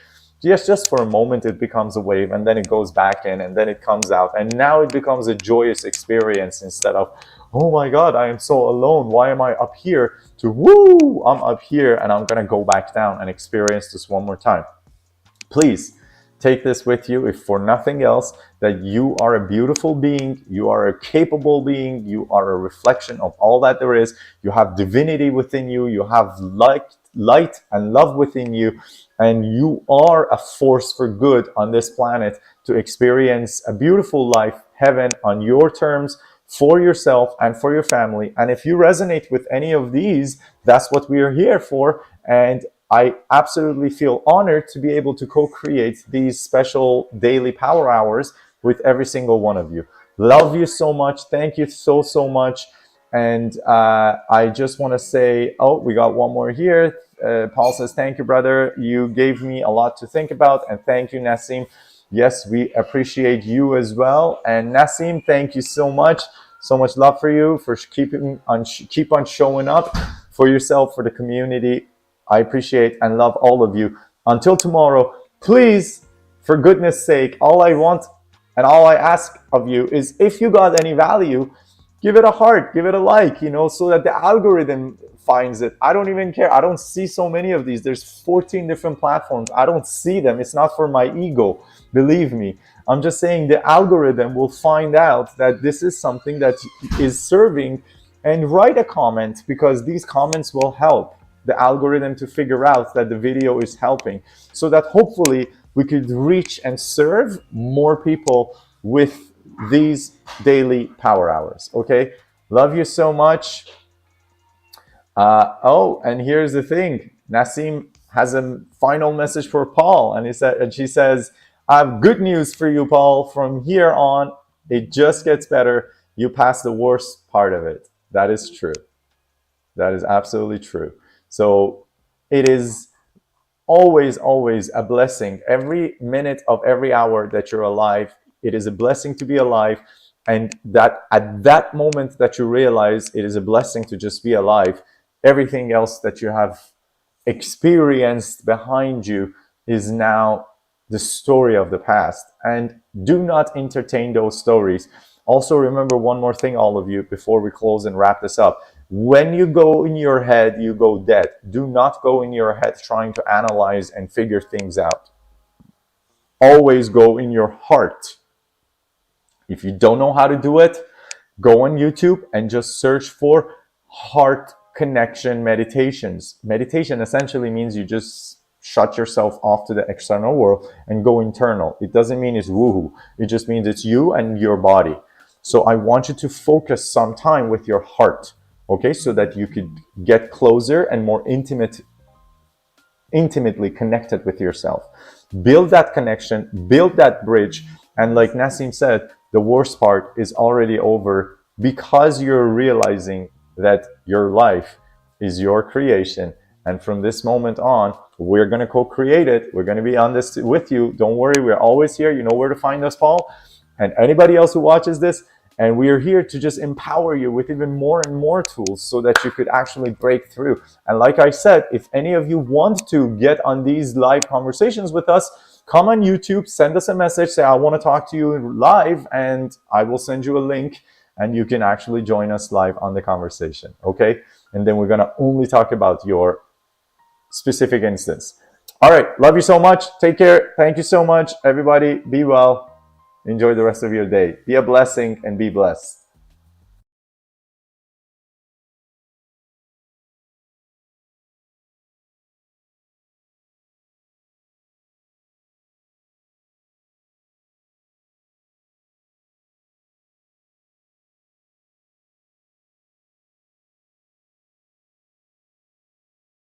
Just for a moment it becomes a wave, and then it goes back in, and then it comes out, and now it becomes a joyous experience instead of, oh my God, I am so alone. Why am I up here? To woo, I'm up here, and I'm gonna go back down and experience this one more time. Please take this with you, if for nothing else, that you are a beautiful being, you are a capable being, you are a reflection of all that there is, you have divinity within you, you have light and love within you, and you are a force for good on this planet to experience a beautiful life, heaven on your terms, for yourself and for your family. And if you resonate with any of these, that's what we are here for. And I absolutely feel honored to be able to co-create these special daily power hours with every single one of you. Love you so much. Thank you so much. And I just want to say, oh, we got one more here. Paul says, thank you, brother. You gave me a lot to think about. And thank you, Nassim. Yes, we appreciate you as well. And Nassim, thank you so much. So much love for you, for keep on showing up for yourself, for the community. I appreciate and love all of you. Until tomorrow, please, for goodness sake, all I want and all I ask of you is, if you got any value, give it a heart, give it a like, you know, so that the algorithm finds it. I don't even care. I don't see so many of these. There's 14 different platforms. I don't see them. It's not for my ego. Believe me. I'm just saying the algorithm will find out that this is something that is serving, and write a comment, because these comments will help the algorithm to figure out that the video is helping, so that hopefully we could reach and serve more people with these daily power hours. Okay, love you so much. Oh, and here's the thing, Nassim has a final message for Paul, and she says, I have good news for you, Paul. From here on, it just gets better. You passed the worst part of it. That is true. That is absolutely true. So it is always a blessing. Every minute of every hour that you're alive, it is a blessing to be alive. And that at that moment that you realize it is a blessing to just be alive, everything else that you have experienced behind you is now the story of the past. And do not entertain those stories. Also, remember one more thing, all of you, before we close and wrap this up. When you go in your head, you go dead. Do not go in your head trying to analyze and figure things out. Always go in your heart. If you don't know how to do it, go on YouTube and just search for heart connection meditations. Meditation essentially means you just shut yourself off to the external world and go internal. It doesn't mean it's woohoo. It just means it's you and your body. So I want you to focus some time with your heart, okay, so that you could get closer and more intimately connected with yourself. Build that connection, build that bridge, and like Nassim said, the worst part is already over because you're realizing that your life is your creation. And from this moment on, we're going to co-create it. We're going to be on this with you. Don't worry, we're always here. You know where to find us, Paul, and anybody else who watches this. And we are here to just empower you with even more and more tools so that you could actually break through. And like I said, if any of you want to get on these live conversations with us, come on YouTube, send us a message, say, I want to talk to you live, and I will send you a link and you can actually join us live on the conversation, okay? And then we're going to only talk about your specific instance. All right, love you so much. Take care. Thank you so much, everybody. Be well. Enjoy the rest of your day. Be a blessing and be blessed.